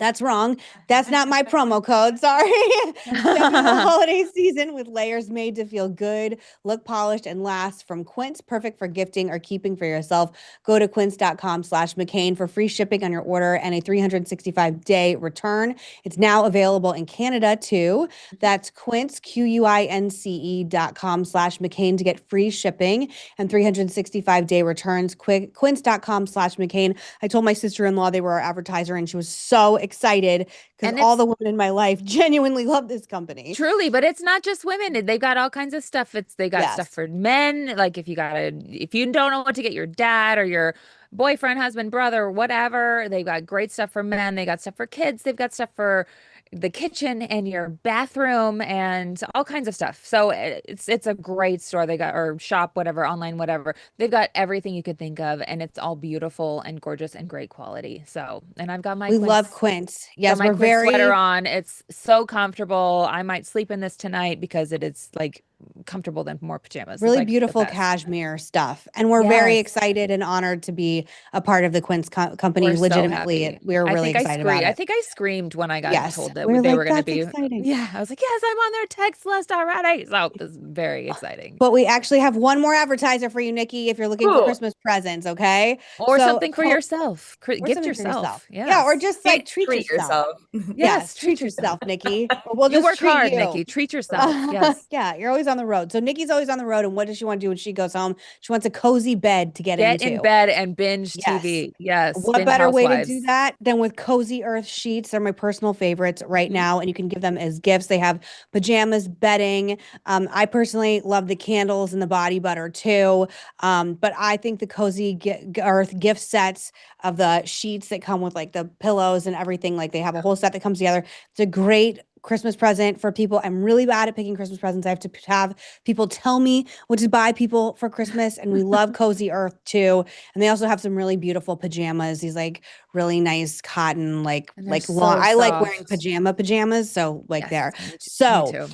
That's wrong. That's not my promo code. Sorry. Step into the holiday season with layers made to feel good, look polished, and last from Quince. Perfect for gifting or keeping for yourself. Go to quince.com/McCain for free shipping on your order and a 365-day return. It's now available in Canada too. That's Quince, QUINCE.com/McCain to get free shipping and 365-day returns. Quince.com/McCain. I told my sister-in-law they were our advertiser and she was so excited because all the women in my life genuinely love this company. Truly, but it's not just women. They've got all kinds of stuff. They got stuff for men. Like if you don't know what to get your dad or your boyfriend, husband, brother, whatever, they've got great stuff for men. They got stuff for kids. They've got stuff for the kitchen and your bathroom and all kinds of stuff. So it's a great store. They got, or shop, whatever, online, whatever. They've got everything you could think of, and it's all beautiful and gorgeous and great quality. So, and I've got my We love Quince. Yes, we're very sweater on. It's so comfortable. I might sleep in this tonight because it is like comfortable than more pajamas. Really like beautiful cashmere stuff. And we're very excited and honored to be a part of the Quince company. We're legitimately. So we're really excited about it. I think I screamed when I got told that they were going to be exciting. Yeah, I was like, yes, I'm on their text list already. So this is very exciting. But we actually have one more advertiser for you, Nikki, if you're looking for Christmas presents, okay? Or something for yourself. Gift yourself. Yes. Yeah, or just like treat yourself. Yes, treat yourself, Nikki. We'll you just work hard, you. Nikki. Treat yourself. Yes. Yeah, you're always on the road. So Nikki's always on the road. And what does she want to do when she goes home? She wants a cozy bed to get into. Get in bed and binge TV. Yes. What better way to do that than with Cozy Earth sheets? They're my personal favorites right now. And you can give them as gifts. They have pajamas, bedding. I personally love the candles and the body butter too. But I think the Cozy Earth gift sets of the sheets that come with like the pillows and everything, like they have a whole set that comes together. It's a great Christmas present for people. I'm really bad at picking Christmas presents. I have to have people tell me what to buy people for Christmas. And we love Cozy Earth too. And they also have some really beautiful pajamas. These like really nice cotton, like long. I like wearing pajamas. So like there. So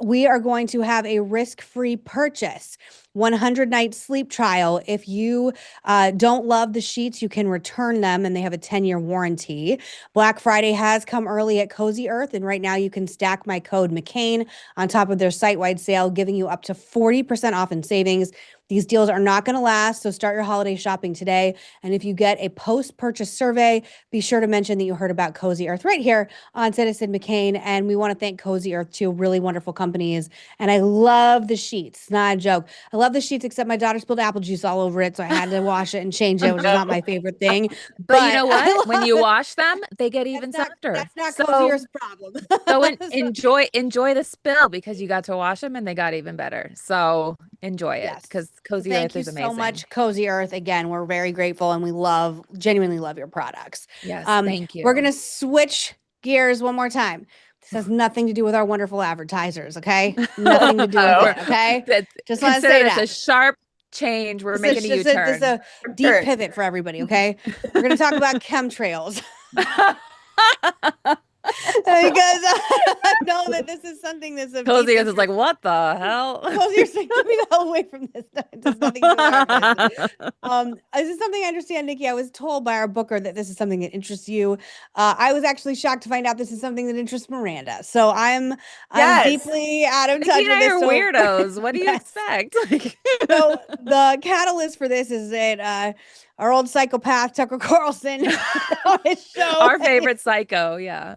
we are going to have a risk-free purchase. 100-night sleep trial. If you don't love the sheets, you can return them and they have a 10-year warranty. Black Friday has come early at Cozy Earth, and right now you can stack my code McCain on top of their site-wide sale, giving you up to 40% off in savings. These deals are not going to last, so start your holiday shopping today. And if you get a post-purchase survey, be sure to mention that you heard about Cozy Earth right here on Citizen McCain. And we want to thank Cozy Earth, two really wonderful companies. And I love the sheets. It's not a joke. I love the sheets, except my daughter spilled apple juice all over it, so I had to wash it and change it, which is not my favorite thing. But you know what? When you wash them, they get even softer. That's not Cozy Earth's problem. So enjoy the spill because you got to wash them and they got even better. So enjoy it because Cozy Earth is amazing. Thank you so much, Cozy Earth. Again, we're very grateful and we genuinely love your products. Yes, thank you. We're going to switch gears one more time. This has nothing to do with our wonderful advertisers, okay? Nothing to do with it, okay? Just want to say that. It's a sharp change. We're making a U-turn. This is a deep pivot for everybody, okay? We're going to talk about chemtrails. I know that this is something that's of Cozy deep is like, what the hell? Cozy is like, get me the hell away from this. It has nothing to do with our business. This is something I understand, Nikki. I was told by our booker that this is something that interests you. I was actually shocked to find out this is something that interests Miranda. So I'm Yes. deeply out of Nikki touch and with I this. are So weirdos. What do you Yes. expect? Like, So the catalyst for this is that our old psychopath Tucker Carlson on his show. our favorite psycho, yeah.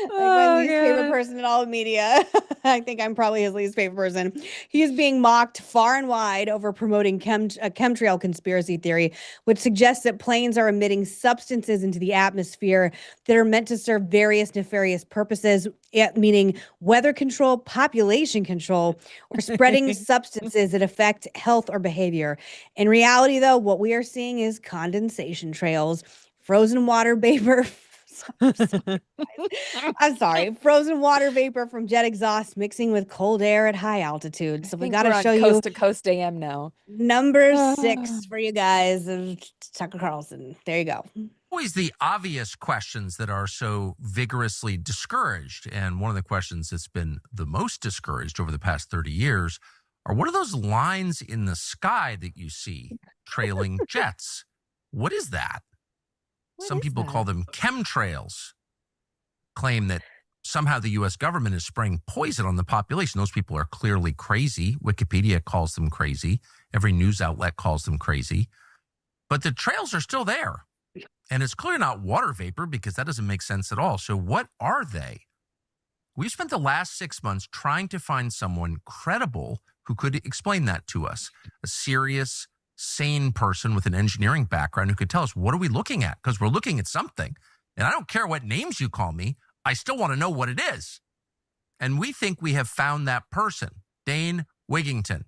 Like my least favorite God. person in all of media. I think I'm probably his least favorite person. He is being mocked far and wide over promoting a chemtrail conspiracy theory, which suggests that planes are emitting substances into the atmosphere that are meant to serve various nefarious purposes, meaning weather control, population control, or spreading substances that affect health or behavior. In reality, though, what we are seeing is condensation trails, frozen water vapor. I'm sorry. Frozen water vapor from jet exhaust mixing with cold air at high altitude. So we got to show you coast to coast AM now. number 6 for you guys of Tucker Carlson. There you go. Always the obvious questions that are so vigorously discouraged. And one of the questions that's been the most discouraged over the past 30 years are what are those lines in the sky that you see trailing jets? What is that? Some people call them chemtrails, claim that somehow the U.S. government is spraying poison on the population. Those people are clearly crazy. Wikipedia calls them crazy. Every news outlet calls them crazy. But the trails are still there. And it's clearly not water vapor because that doesn't make sense at all. So what are they? We've spent the last 6 months trying to find someone credible who could explain that to us. A serious, sane person with an engineering background who could tell us, what are we looking at? Because we're looking at something. And I don't care what names you call me. I still want to know what it is. And we think we have found that person. Dane Wigington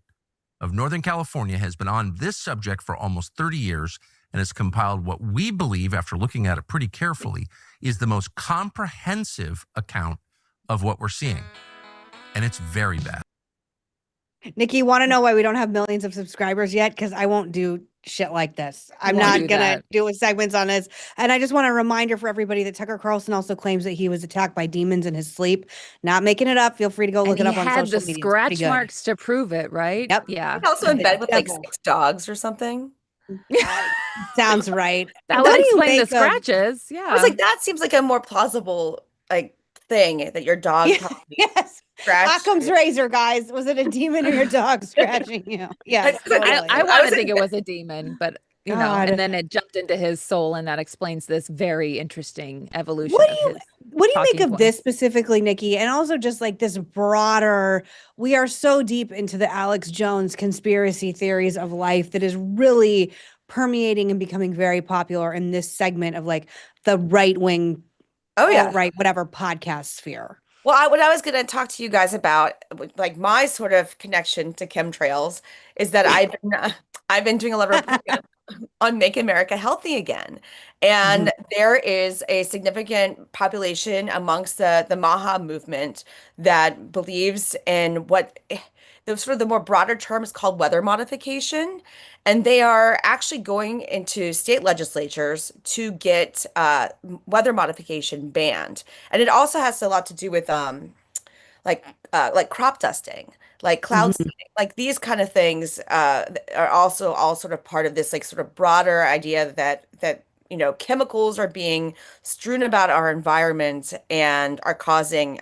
of Northern California has been on this subject for almost 30 years and has compiled what we believe, after looking at it pretty carefully, is the most comprehensive account of what we're seeing. And it's very bad. Nikki, you want to know why we don't have millions of subscribers yet? Because I won't do shit like this. I'm not going to do segments on this. And I just want a reminder for everybody that Tucker Carlson also claims that he was attacked by demons in his sleep. Not making it up. Feel free to go look it up on social media. He had the scratch marks to prove it, right? Yep. Yeah. He's also in bed with like 6 dogs or something. Sounds right. That would explain the scratches. Yeah. I was like, that seems like a more plausible like thing that your dog yes. scratched. Occam's razor, guys. Was it a demon or your dog scratching you? Yeah. I want to think it was a demon, but you know, and then it jumped into his soul, and that explains this very interesting evolution. What do you make of this specifically, Nikki? And also just like this broader, we are so deep into the Alex Jones conspiracy theories of life that is really permeating and becoming very popular in this segment of like the right-wing, right, whatever podcast sphere. Well, what I was going to talk to you guys about, like my sort of connection to chemtrails, is that I've been doing a lot of reporting on Make America Healthy Again, and there is a significant population amongst the MAGA movement that believes in what the sort of the more broader term is called weather modification, and they are actually going into state legislatures to get weather modification banned, and it also has a lot to do with like crop dusting, like cloud seeding, like these kind of things are also all sort of part of this like sort of broader idea that you know, chemicals are being strewn about our environment and are causing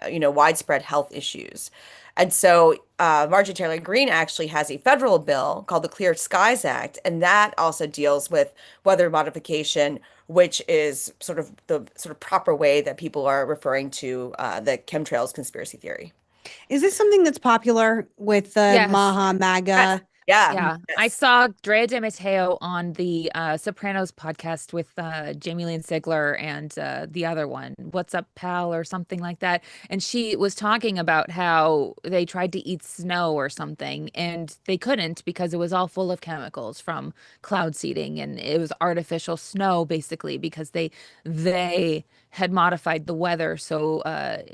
you know, widespread health issues. And so Marjorie Taylor Greene actually has a federal bill called the Clear Skies Act, and that also deals with weather modification, which is sort of the sort of proper way that people are referring to the chemtrails conspiracy theory. Is this something that's popular with the MAGA? Yeah. I saw Drea De Matteo on the Sopranos podcast with Jamie Lynn Sigler and the other one, What's Up, Pal, or something like that. And she was talking about how they tried to eat snow or something, and they couldn't because it was all full of chemicals from cloud seeding, and it was artificial snow basically because they had modified the weather so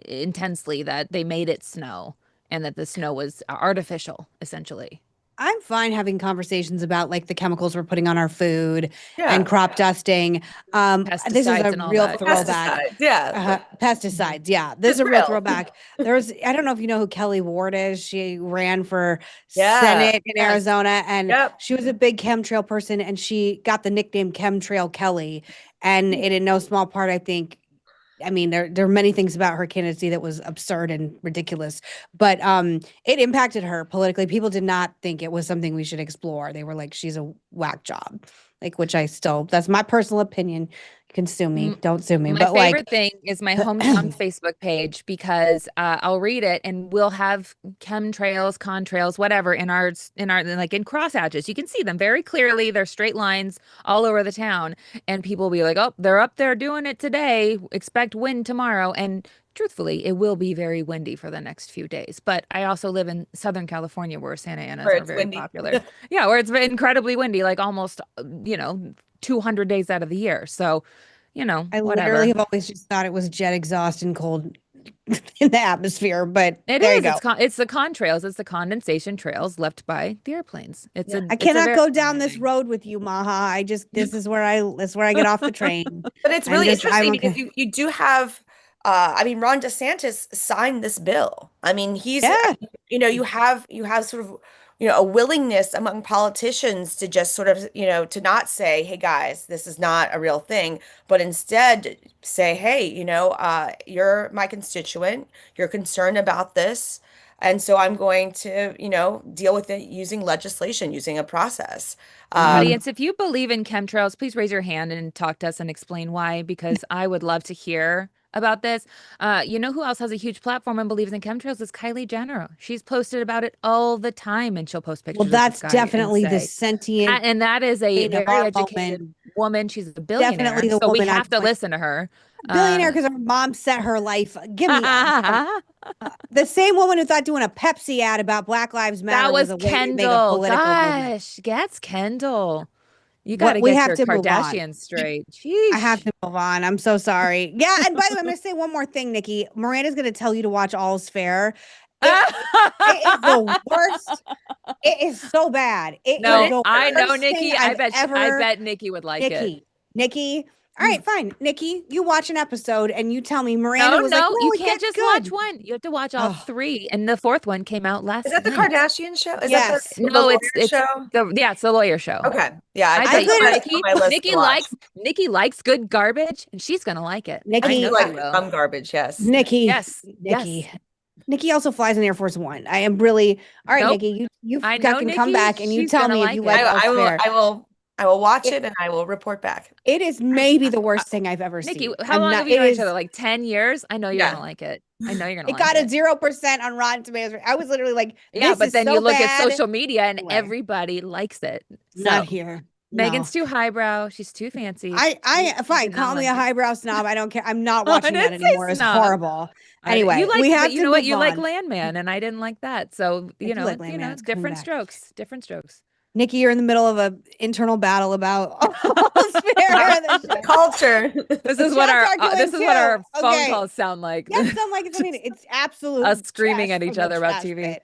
intensely that they made it snow, and that the snow was artificial essentially. I'm fine having conversations about like the chemicals we're putting on our food Yeah. and crop dusting. This is Pesticides a and all real that. throwback. Pesticides, yeah. Pesticides, yeah. This is It's a real real. throwback. I don't know if you know who Kelly Ward is. She ran for Yeah. Senate in Yes. Arizona, and Yep. she was a big chemtrail person, and she got the nickname Chemtrail Kelly. And it in no small part, I think, I mean, there are many things about her candidacy that was absurd and ridiculous, but it impacted her politically. People did not think it was something we should explore. They were like, she's a whack job, like, which that's my personal opinion. You can sue me, don't sue me. My But favorite like, thing is my hometown Facebook page, because I'll read it and we'll have chemtrails, contrails, whatever in our like in crosshatches. You can see them very clearly. They're straight lines all over the town, and people will be like, "Oh, they're up there doing it today. Expect wind tomorrow." And truthfully, it will be very windy for the next few days. But I also live in Southern California, where Santa Anas Where are it's very windy. popular. Yeah, where it's incredibly windy, like almost 200 days out of the year. So, I whatever. literally have always just thought it was jet exhaust and cold in the atmosphere, but It there is. you go. It's the contrails. It's the condensation trails left by the airplanes. I cannot go down this road with you, Maha. This is where I get off the train. But it's really interesting because you do have, I mean, Ron DeSantis signed this bill. I mean, you have sort of, a willingness among politicians to just sort of, to not say, hey guys, this is not a real thing, but instead say, hey, you're my constituent, you're concerned about this. And so I'm going to, deal with it using legislation, using a process. Audience, if you believe in chemtrails, please raise your hand and talk to us and explain why, because I would love to hear about this. You know who else has a huge platform and believes in chemtrails is Kylie Jenner. She's posted about it all the time, and she'll post pictures. Well, that's of this guy definitely and the say, sentient, and that is a very educated moment. woman. She's a billionaire, Definitely the so we woman have to I'd listen to her. Billionaire because her mom set her life. Give me the same woman who thought doing a Pepsi ad about Black Lives Matter that was a way to make a Kendall. political movement. Gosh, that's Kendall. You got to we get have your to move on. Kardashian straight. Jeez. I have to move on. I'm so sorry. Yeah, and by the way, I'm going to say one more thing, Nikki. Miranda's going to tell you to watch All's Fair. It is the worst. It is so bad. I know, Nikki. I bet Nikki would like it. Nikki. All right, fine. Nikki, you watch an episode and you tell me Miranda was like, you can't just watch one. You have to watch all three. And the fourth one came out last night. Is that the Kardashian show? Is yes. that the lawyer show? It's the lawyer show. Okay. Yeah. Nikki likes good garbage, and she's going to like it. Nikki like some garbage, yes. Nikki. Yes. Nikki. Yes. Nikki also flies in Air Force One. I am really all right, Nikki. You can come back and you tell me if you like All's Fair. I will watch it and I will report back. It is maybe the worst thing I've ever Nikki, seen. how long have you known each other? Like 10 years? I know you're going to like it. I know you're going to like it. It got a 0% on Rotten Tomatoes. I was literally like, yeah, but then you look at social media and everybody likes it. Not here. Megan's too highbrow. She's too fancy. Fine. Call me a highbrow snob. I don't care. I'm not watching that anymore. It's horrible. Anyway, we have you know what? You like Landman, and I didn't like that. So, different strokes. Different strokes. Nikki, you're in the middle of an internal battle about culture. This is what our phone calls sound like. Yes, sound like it's absolute us screaming at each other about TV.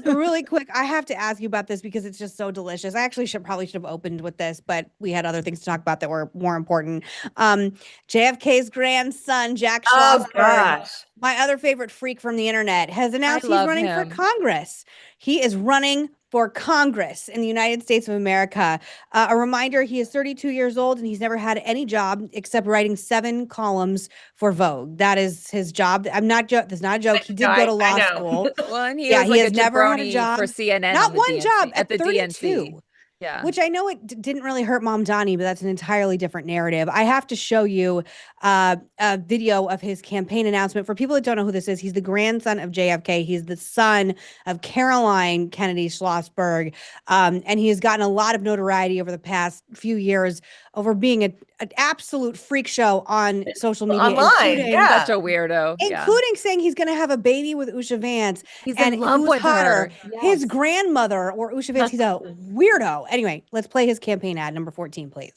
Really quick, I have to ask you about this because it's just so delicious. I actually should have opened with this, but we had other things to talk about that were more important. JFK's grandson, Jack Schlossberg, my other favorite freak from the internet, has announced he's running for Congress. He is running for Congress in the United States of America. A reminder, he is 32 years old and he's never had any job except writing 7 columns for Vogue. That is his job. That's not a joke. He did go to law school. Well, and he has never had a job for CNN. Not one job at the 32. DNC. Yeah. Which I know it didn't really hurt Mom Donnie, but that's an entirely different narrative. I have to show you a video of his campaign announcement. For people that don't know who this is, he's the grandson of JFK. He's the son of Caroline Kennedy Schlossberg. And he has gotten a lot of notoriety over the past few years over being an absolute freak show on social media. Online, such a weirdo. Including saying he's going to have a baby with Usha Vance. He's in love with her. Yes. His grandmother or Usha Vance. He's a weirdo. Anyway, let's play his campaign ad, number 14, please.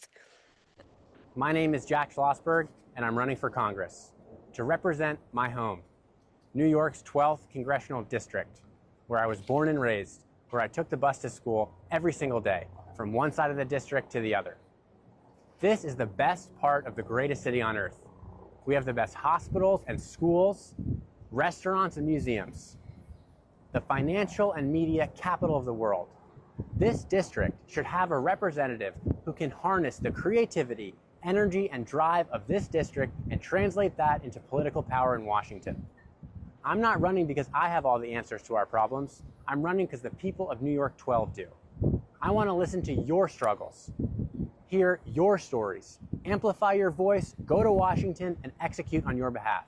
My name is Jack Schlossberg, and I'm running for Congress to represent my home, New York's 12th Congressional District, where I was born and raised, where I took the bus to school every single day, from one side of the district to the other. This is the best part of the greatest city on earth. We have the best hospitals and schools, restaurants and museums, the financial and media capital of the world. This district should have a representative who can harness the creativity, energy, and drive of this district and translate that into political power in Washington. I'm not running because I have all the answers to our problems. I'm running because the people of New York 12 do. I want to listen to your struggles, hear your stories, amplify your voice, go to Washington, and execute on your behalf.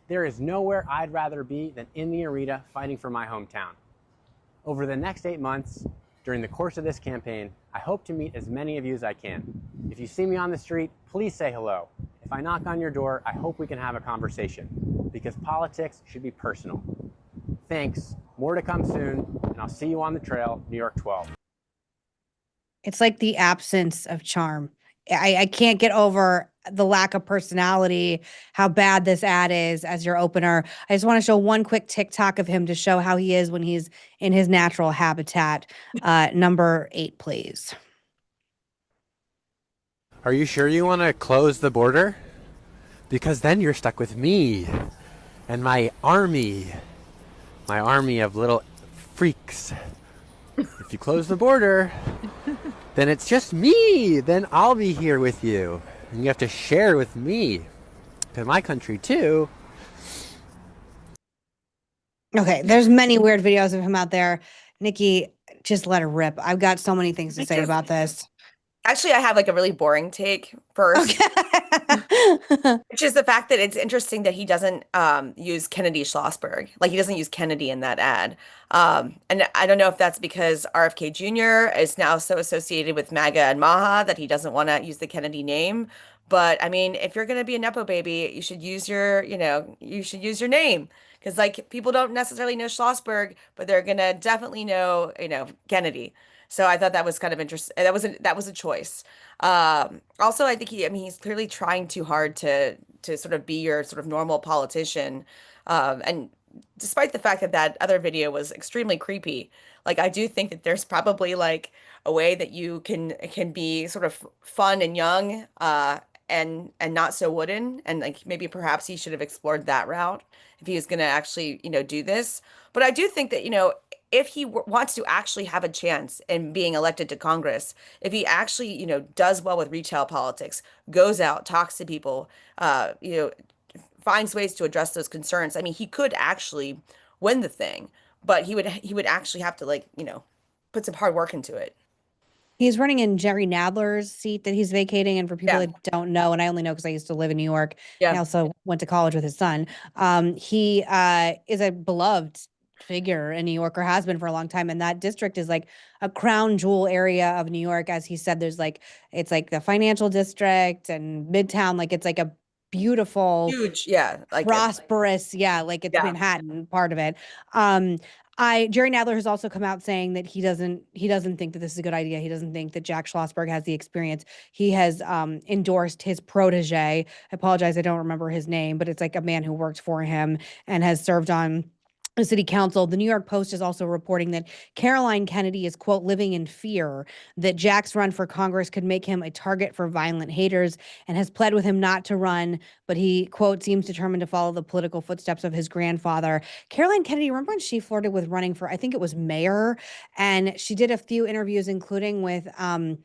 There is nowhere I'd rather be than in the arena fighting for my hometown. Over the next 8 months, during the course of this campaign, I hope to meet as many of you as I can. If you see me on the street, please say hello. If I knock on your door, I hope we can have a conversation, because politics should be personal. Thanks. More to come soon, and I'll see you on the trail, New York 12. It's like the absence of charm. I can't get over the lack of personality, how bad this ad is as your opener. I just want to show one quick TikTok of him to show how he is when he's in his natural habitat. Number 8, please. Are you sure you want to close the border? Because then you're stuck with me and my army of little freaks. If you close the border, then it's just me. Then I'll be here with you. And you have to share with me. To my country, too. Okay, there's many weird videos of him out there. Nikki, just let her rip. I've got so many things to say about this. Actually, I have like a really boring take first, which is the fact that it's interesting that he doesn't use Kennedy Schlossberg. Like he doesn't use Kennedy in that ad. And I don't know if that's because RFK Jr. is now so associated with MAGA and MAHA that he doesn't want to use the Kennedy name. But I mean, if you're going to be a Nepo baby, you should use your, you should use your name. Because like people don't necessarily know Schlossberg, but they're going to definitely know, Kennedy. So I thought that was kind of interesting. That was a choice. Also, I think he's clearly trying too hard to sort of be your sort of normal politician. And despite the fact that that other video was extremely creepy, like I do think that there's probably like a way that you can be sort of fun and young, and not so wooden, and like maybe perhaps he should have explored that route if he was going to actually do this. But I do think that if he wants to actually have a chance in being elected to Congress, if he actually, does well with retail politics, goes out, talks to people, finds ways to address those concerns, I mean, he could actually win the thing, but he would actually have to put some hard work into it. He's running in Jerry Nadler's seat that he's vacating. And for people that don't know, and I only know because I used to live in New York, I also went to college with his son. He is a beloved figure in New York, or has been for a long time, and that district is like a crown jewel area of New York. As he said, there's like it's like the financial district and Midtown, like it's like a beautiful, huge, like prosperous, like it's Manhattan part of it. Jerry Nadler has also come out saying that he doesn't think that this is a good idea. He doesn't think that Jack Schlossberg has the experience. He has endorsed his protege. I apologize, I don't remember his name, but it's like a man who worked for him and has served on the city council. The New York Post is also reporting that Caroline Kennedy is, quote, living in fear that Jack's run for Congress could make him a target for violent haters, and has pled with him not to run, but he, quote, seems determined to follow the political footsteps of his grandfather. Caroline Kennedy, remember when she flirted with running for, I think it was mayor, and she did a few interviews, including with, oh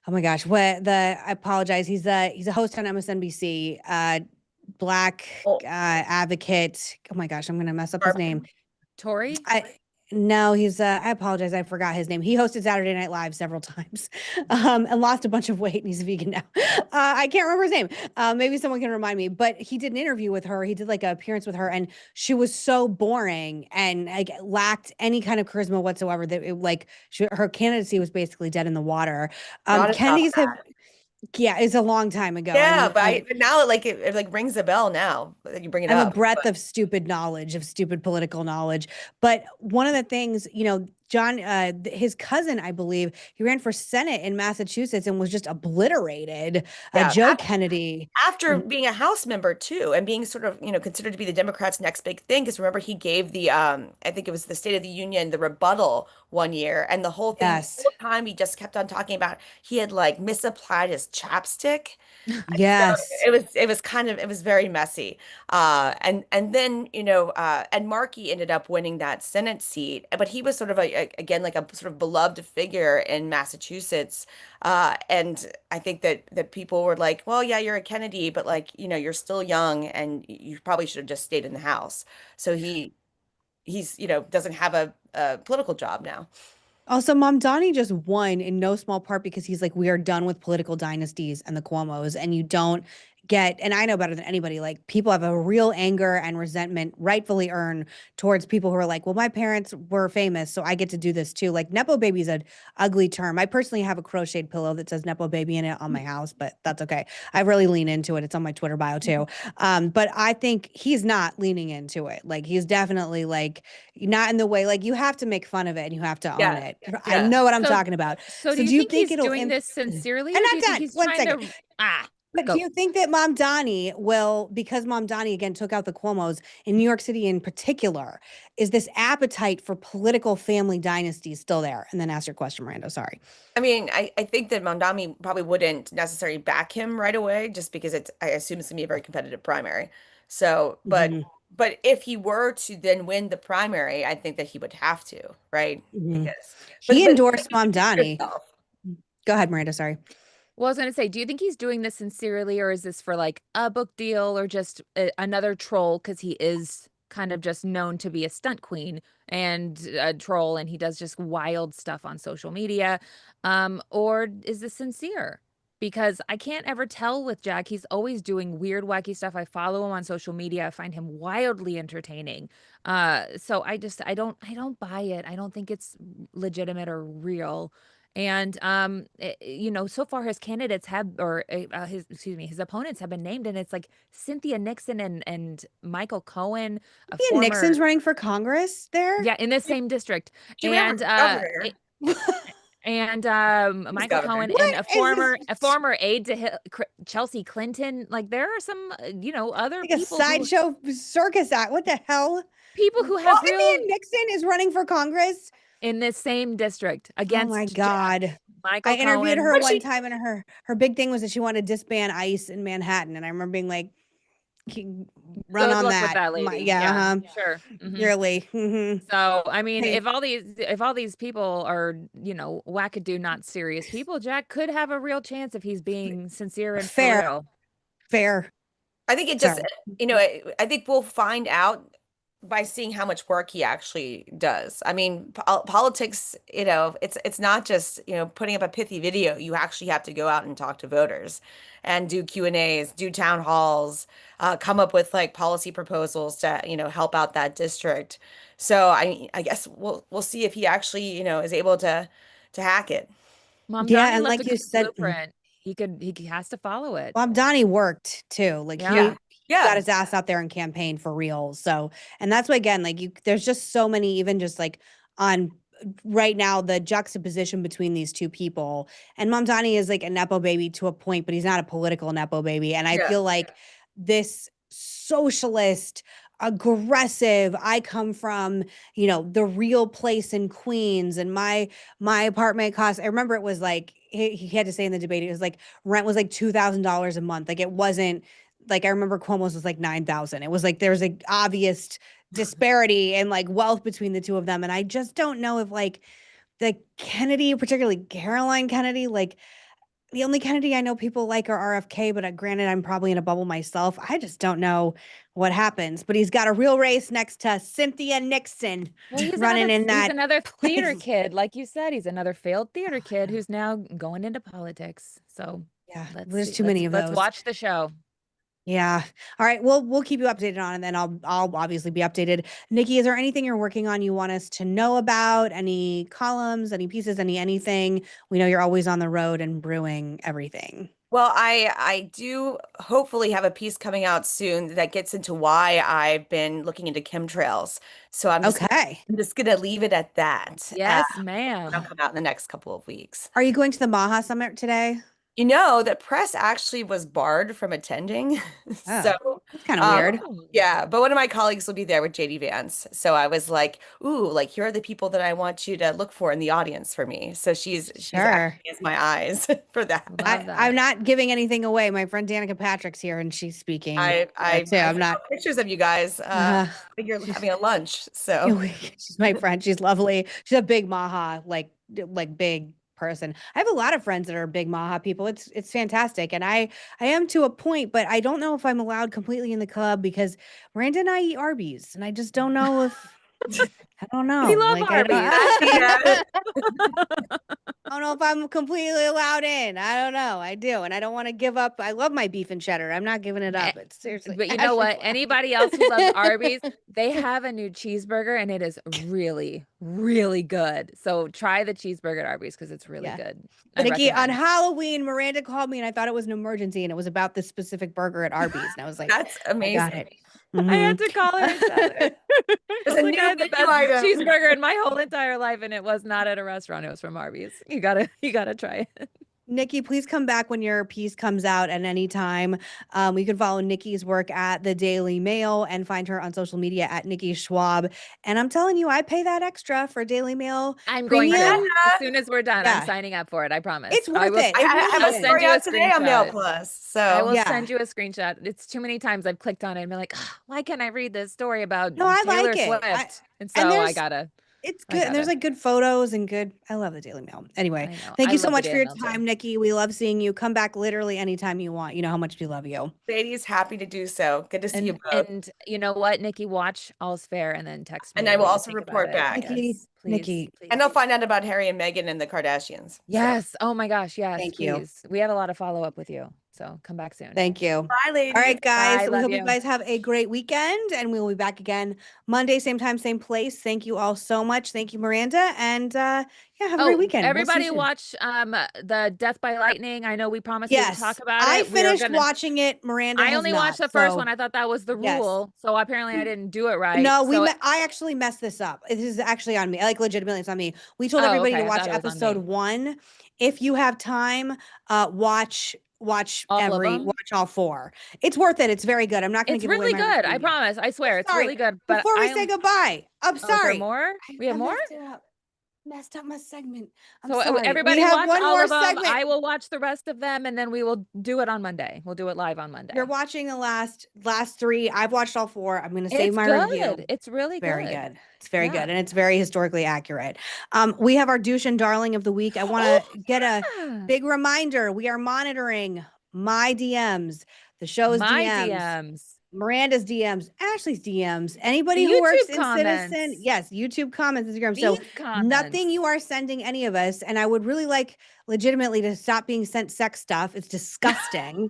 my gosh, I apologize. He's a host on MSNBC, Black advocate. Oh my gosh, I'm gonna mess up his name. Tory? No, he's I apologize, I forgot his name. He hosted Saturday Night Live several times, and lost a bunch of weight, and he's vegan now. I can't remember his name. Maybe someone can remind me. But he did an interview with her. He did like an appearance with her, and she was so boring and like lacked any kind of charisma whatsoever that her candidacy was basically dead in the water. Kennedy's have. Yeah, it's a long time ago. Yeah, but now it rings a bell now that you bring it up. A breadth of stupid knowledge, of stupid political knowledge. But one of the things, his cousin, I believe, he ran for Senate in Massachusetts and was just obliterated. Yeah. Joe Kennedy. After being a House member too, and being sort of, considered to be the Democrats' next big thing, because remember he gave the I think it was the State of the Union, the rebuttal one year, and the whole thing, Yes. the whole time he just kept on talking about he had like misapplied his chapstick. Yes. So it was very messy. And then, and Markey ended up winning that Senate seat, but he was sort of again, like a sort of beloved figure in Massachusetts. And I think that people were like, well, yeah, you're a Kennedy, but like, you're still young and you probably should have just stayed in the House. So he's, doesn't have a political job now. Also, Mamdani just won in no small part because he's like, we are done with political dynasties and the Cuomos, and you don't get, and I know better than anybody, like people have a real anger and resentment, rightfully earned, towards people who are like, well, my parents were famous, so I get to do this too. Like Nepo baby is an ugly term. I personally have a crocheted pillow that says Nepo baby in it on my house, but that's okay. I really lean into it. It's on my Twitter bio too. But I think he's not leaning into it. Like he's definitely like not in the way, like you have to make fun of it and you have to own it. Yeah. I know what I'm talking about. So do you think he's it'll doing this sincerely? And or do not you think done. he's One trying second. But Go. do you think that Mamdani will, because Mamdani again took out the Cuomos in New York City in particular, is this appetite for political family dynasties still there? And then ask your question, Miranda. Sorry. I mean, I think that Mamdani probably wouldn't necessarily back him right away, just because I assume it's gonna be a very competitive primary. So, but if he were to then win the primary, I think that he would have to, right? Because he endorsed Mamdani. Go ahead, Miranda. Sorry. Well, I was going to say, do you think he's doing this sincerely, or is this for like a book deal or just another troll? Because he is kind of just known to be a stunt queen and a troll, and he does just wild stuff on social media. Or is this sincere? Because I can't ever tell with Jack. He's always doing weird, wacky stuff. I follow him on social media. I find him wildly entertaining. So I don't buy it. I don't think it's legitimate or real. And so far his candidates have, or his opponents have been named, and it's like Cynthia Nixon and Michael Cohen. Nixon's running for Congress there. Yeah, in the same district. And Michael Cohen and a former aide to Chelsea Clinton. Like there are some other like people, a sideshow circus act. What the hell? People who have Cynthia Nixon is running for Congress in this same district against. Oh my God. Michael I interviewed Cohen. her one time, and her big thing was that she wanted to disband ICE in Manhattan, and I remember being like, run Good on luck that. with that lady. Sure. Really. So I mean, if all these people are wackadoo, not serious people, Jack could have a real chance if he's being sincere and fair. I think it just I think we'll find out by seeing how much work he actually does. I mean, politics, it's not just, putting up a pithy video. You actually have to go out and talk to voters and do Q&As, do town halls, come up with like policy proposals to, help out that district. So I guess we'll see if he actually, is able to hack it. Mamdani and like you said, blueprint. He has to follow it. Mamdani worked too. Like he got his ass out there and campaigned for real. So, and that's why, again, like there's just so many, even just like on right now, the juxtaposition between these two people. And Mamdani is like a Nepo baby to a point, but he's not a political Nepo baby. And I feel like this socialist, aggressive, I come from, the real place in Queens, and my apartment costs, I remember it was like, he had to say in the debate, it was like rent was like $2,000 a month. Like it wasn't, like I remember Cuomo's was like 9,000. It was like there's an obvious disparity in like wealth between the two of them. And I just don't know if like the Kennedy, particularly Caroline Kennedy, like the only Kennedy I know people like are RFK, but granted, I'm probably in a bubble myself. I just don't know what happens. But he's got a real race next to Cynthia Nixon running in that. He's another theater kid. Like you said, he's another failed theater kid who's now going into politics. So yeah, there's too many of those. Let's watch the show. Yeah. All right. We'll keep you updated on it, and then I'll obviously be updated. Nikki, is there anything you're working on you want us to know about? Any columns, any pieces, anything? We know you're always on the road and brewing everything. Well, I do hopefully have a piece coming out soon that gets into why I've been looking into chemtrails. So I'm just gonna leave it at that. Yes, It'll ma'am. come out in the next couple of weeks. Are you going to the MAGA summit today? You know, the press actually was barred from attending. So that's kind of weird. Yeah, but one of my colleagues will be there with JD Vance. So I was like, ooh, like here are the people that I want you to look for in the audience for me. So she's acting as my eyes for that. I'm not giving anything away. My friend Danica Patrick's here and she's speaking. I I'm not pictures of you guys. I think you're having a lunch. So she's my friend. She's lovely. She's a big MAGA, like big person. I have a lot of friends that are big MAGA people. It's fantastic. And I am to a point, but I don't know if I'm allowed completely in the club because Miranda and I eat Arby's and I just don't know if I don't know. We love Arby's. I don't know if I'm completely allowed in. I don't know. I do. And I don't want to give up. I love my beef and cheddar. I'm not giving it up. It's seriously. But you know what? Anybody else who loves Arby's, they have a new cheeseburger and it is really, really good. So try the cheeseburger at Arby's because it's really good. Nikki, on Halloween, Miranda called me and I thought it was an emergency and it was about this specific burger at Arby's. And I was like, that's amazing. I got it. I had to call her and tell her. I had the best cheeseburger in my whole entire life, and it was not at a restaurant. It was from Arby's. You gotta try it. Nikki, please come back when your piece comes out at any time. You can follow Nikki's work at the Daily Mail and find her on social media at Nikki Schwab. And I'm telling you, I pay that extra for Daily Mail. I'm going to as soon as we're done. I'm signing up for it. I promise. It's worth it. I have a story out today on Mail Plus. So I will send you a screenshot. It's too many times I've clicked on it and been like, oh, why can't I read this story about Taylor Swift? And so I gotta. It's good. And there's like good photos and I love the Daily Mail. Anyway, thank you so much for your time, Nikki. We love seeing you. Come back literally anytime you want. You know how much we love you. Sadie's happy to do so. Good to see you both. And you know what, Nikki, watch All's Fair and then text me. And I will also report back. Nikki. And I'll find out about Harry and Meghan and the Kardashians. Yes. Oh my gosh. Yes. Thank you. We have a lot of follow up with you. So come back soon. Thank you. Bye, ladies. All right, guys. Bye, We hope you guys have a great weekend and we will be back again Monday, same time, same place. Thank you all so much. Thank you, Miranda. And have a great weekend. Everybody watch the Death by Lightning. I know we promised to talk about it. I finished watching it. Miranda I only watched the first one. I thought that was the rule. So apparently I didn't do it right. No, I actually messed this up. This is actually on me. Like legitimately it's on me. We told everybody to watch episode 1. If you have time, watch all 4. It's worth it. It's very good. I'm not going to give really good. I promise. I swear it's really good. But before we say goodbye, I'm sorry. More? We have more? Messed up my segment. Everybody watch all of them. I will watch the rest of them and then we will do it on Monday. We'll do it live on Monday. You're watching the last 3. I've watched all 4. I'm going to save my review. It's really very good. It's very good. And it's very historically accurate. We have our douche and darling of the week. I want to get a big reminder. We are monitoring my DMs, the show's DMs. Miranda's DMs, Ashley's DMs, anybody who works in Citizen. Yes, YouTube comments, Instagram. So nothing you are sending any of us. And I would really like legitimately to stop being sent sex stuff. It's disgusting.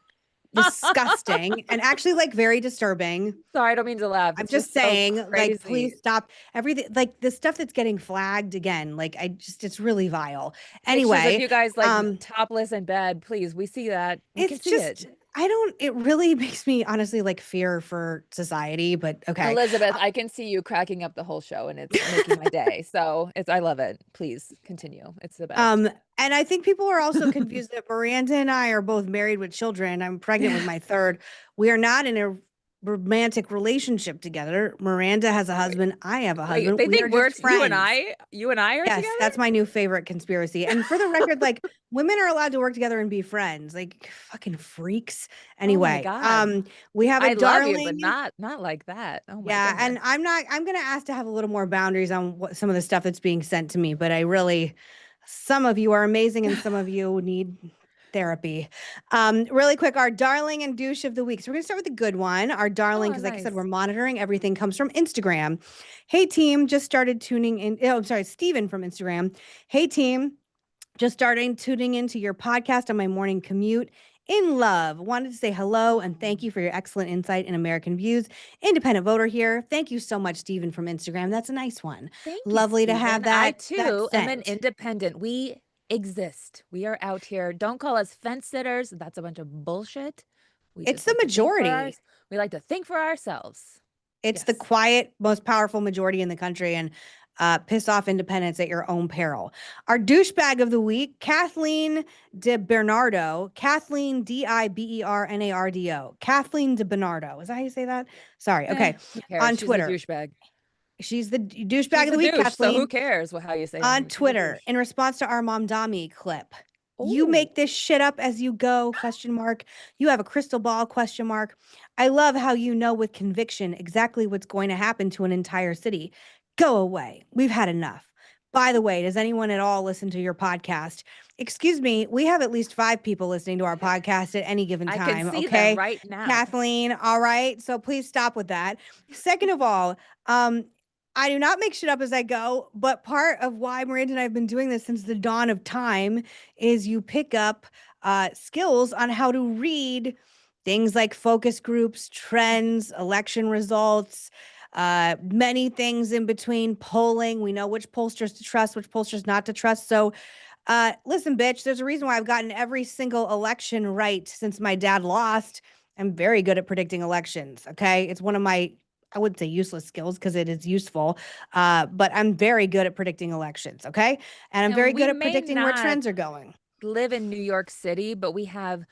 Disgusting and actually like very disturbing. Sorry, I don't mean to laugh. I'm just saying, like, please stop everything. Like the stuff that's getting flagged again. Like it's really vile. Anyway, pictures of you guys like topless in bed, please. We see that. It really makes me honestly like fear for society, but okay. Elizabeth, I can see you cracking up the whole show and it's making my day. So I love it. Please continue. It's the best. And I think people are also confused that Miranda and I are both married with children. I'm pregnant with my third. We are not in a romantic relationship together. Miranda has a husband. I have a husband. They think we're you and I are yes, together? That's my new favorite conspiracy. And for the record, like women are allowed to work together and be friends. Like fucking freaks. Anyway, we have a darling, love you, but not like that. Oh my goodness. And I'm gonna ask to have a little more boundaries on what some of the stuff that's being sent to me. But some of you are amazing and some of you need therapy. Really quick, our darling and douche of the week. So we're gonna start with the good one. Our darling, because like I said, we're monitoring everything, comes from Instagram. Hey team, just started tuning in. Oh, I'm sorry, Steven from Instagram. Hey team, just starting tuning into your podcast on my morning commute. in love. Wanted to say hello and thank you for your excellent insight in American views. Independent voter here. Thank you so much, Stephen from Instagram. That's a nice one. Thank you, Lovely to have Stephen. that. I too am an sent. independent. We exist. We are out here. Don't call us fence sitters. That's a bunch of bullshit. It's the majority. We like to think for ourselves. It's the quiet, most powerful majority in the country, and piss off independents at your own peril. Our douchebag of the week, Kathleen DiBernardo. Kathleen DiBernardo. Kathleen DiBernardo. Is that how you say that? Sorry. Okay. On Twitter. She's a douchebag. She's the douchebag of the week, Kathleen. So who cares how you say it? On Twitter, in response to our Mom Dami clip. You make this shit up as you go, ? You have a crystal ball, ? I love how you know with conviction exactly what's going to happen to an entire city. Go away. We've had enough. By the way, does anyone at all listen to your podcast? Excuse me, we have at least 5 people listening to our podcast at any given time. I can see okay, them right now. Kathleen, all right? So please stop with that. Second of all, I do not make shit up as I go, but part of why Miranda and I have been doing this since the dawn of time is you pick up skills on how to read things like focus groups, trends, election results, many things in between, polling. We know which pollsters to trust, which pollsters not to trust. So listen, bitch, there's a reason why I've gotten every single election right since my dad lost. I'm very good at predicting elections, okay? It's one of my, I wouldn't say useless skills because it is useful, but I'm very good at predicting elections, okay? And I'm very good at predicting where trends are going. Live in New York City, but we have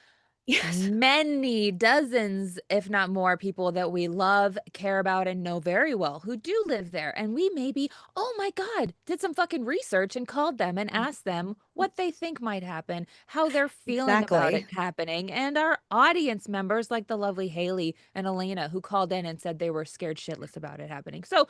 many dozens, if not more, people that we love, care about, and know very well who do live there. And we maybe, oh my God, did some fucking research and called them and asked them what they think might happen, how they're feeling about it happening. And our audience members, like the lovely Haley and Elena, who called in and said they were scared shitless about it happening. So,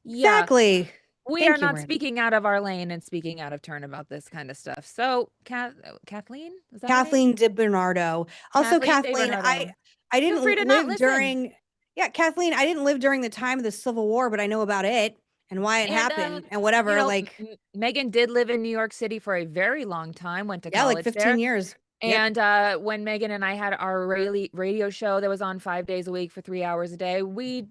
yeah. Exactly. We are not speaking out of our lane and speaking out of turn about this kind of stuff. So, Kathleen? Is that Kathleen DiBernardo. Also, Kathleen, I didn't live during... Yeah, Kathleen, I didn't live during the time of the Civil War, but I know about it and why it happened and whatever. You know, like Meghan did live in New York City for a very long time, went to college like 15 there. years. And when Meghan and I had our radio show that was on 5 days a week for 3 hours a day,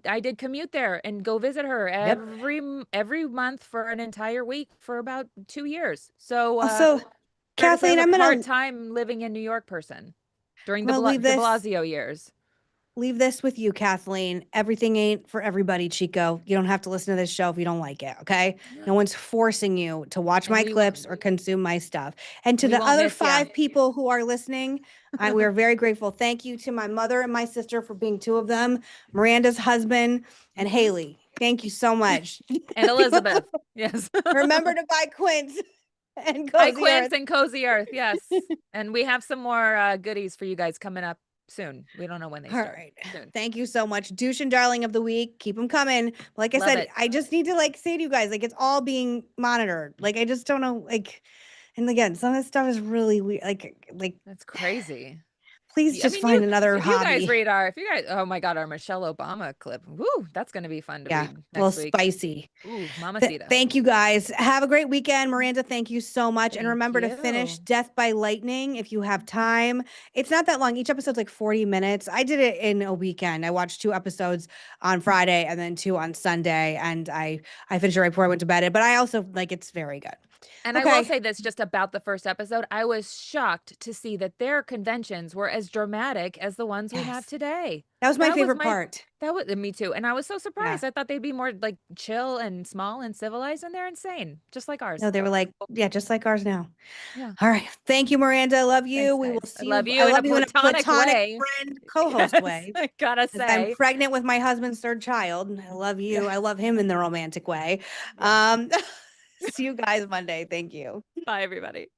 I did commute there and go visit her every month for an entire week for about 2 years. So, Kathleen, I'm gonna hard time living in New York person during the Blasio years. Leave this with you, Kathleen. Everything ain't for everybody, Chico. You don't have to listen to this show if you don't like it, okay? No one's forcing you to watch my clips or consume my stuff. And to the other 5 people who are listening, we are very grateful. Thank you to my mother and my sister for being 2 of them, Miranda's husband, and Haley. Thank you so much. And Elizabeth, yes. Remember to buy Quince. And Quince and Cozy Earth, yes. And we have some more goodies for you guys coming up soon. We don't know when they start. All right. Soon. Thank you so much. Douche and darling of the week. Keep them coming. Like I said, I just need to say to you guys, it's all being monitored. I just don't know. And again, some of this stuff is really weird. That's crazy. Please just find another hobby. If you guys, oh my God, our Michelle Obama clip. Woo, that's going to be fun to read next a little week. Spicy. Ooh, mamacita. Thank you guys. Have a great weekend. Miranda, thank you so much. And remember to finish Death by Lightning if you have time. It's not that long. Each episode's 40 minutes. I did it in a weekend. I watched 2 episodes on Friday and then 2 on Sunday. And I finished it right before I went to bed. But I also it's very good. And I will say this just about the first episode. I was shocked to see that their conventions were as dramatic as the ones we have today. That was my favorite part. That was me too. And I was so surprised. I thought they'd be more chill and small and civilized, and they're insane, just like ours. No, they were just like ours now. Yeah. All right. Thank you, Miranda. I love you. Thanks, we will see I love you. I love you in a platonic way. friend co-host way. I gotta say. I'm pregnant with my husband's 3rd child. I love you. Yeah. I love him in the romantic way. See you guys Monday. Thank you. Bye, everybody.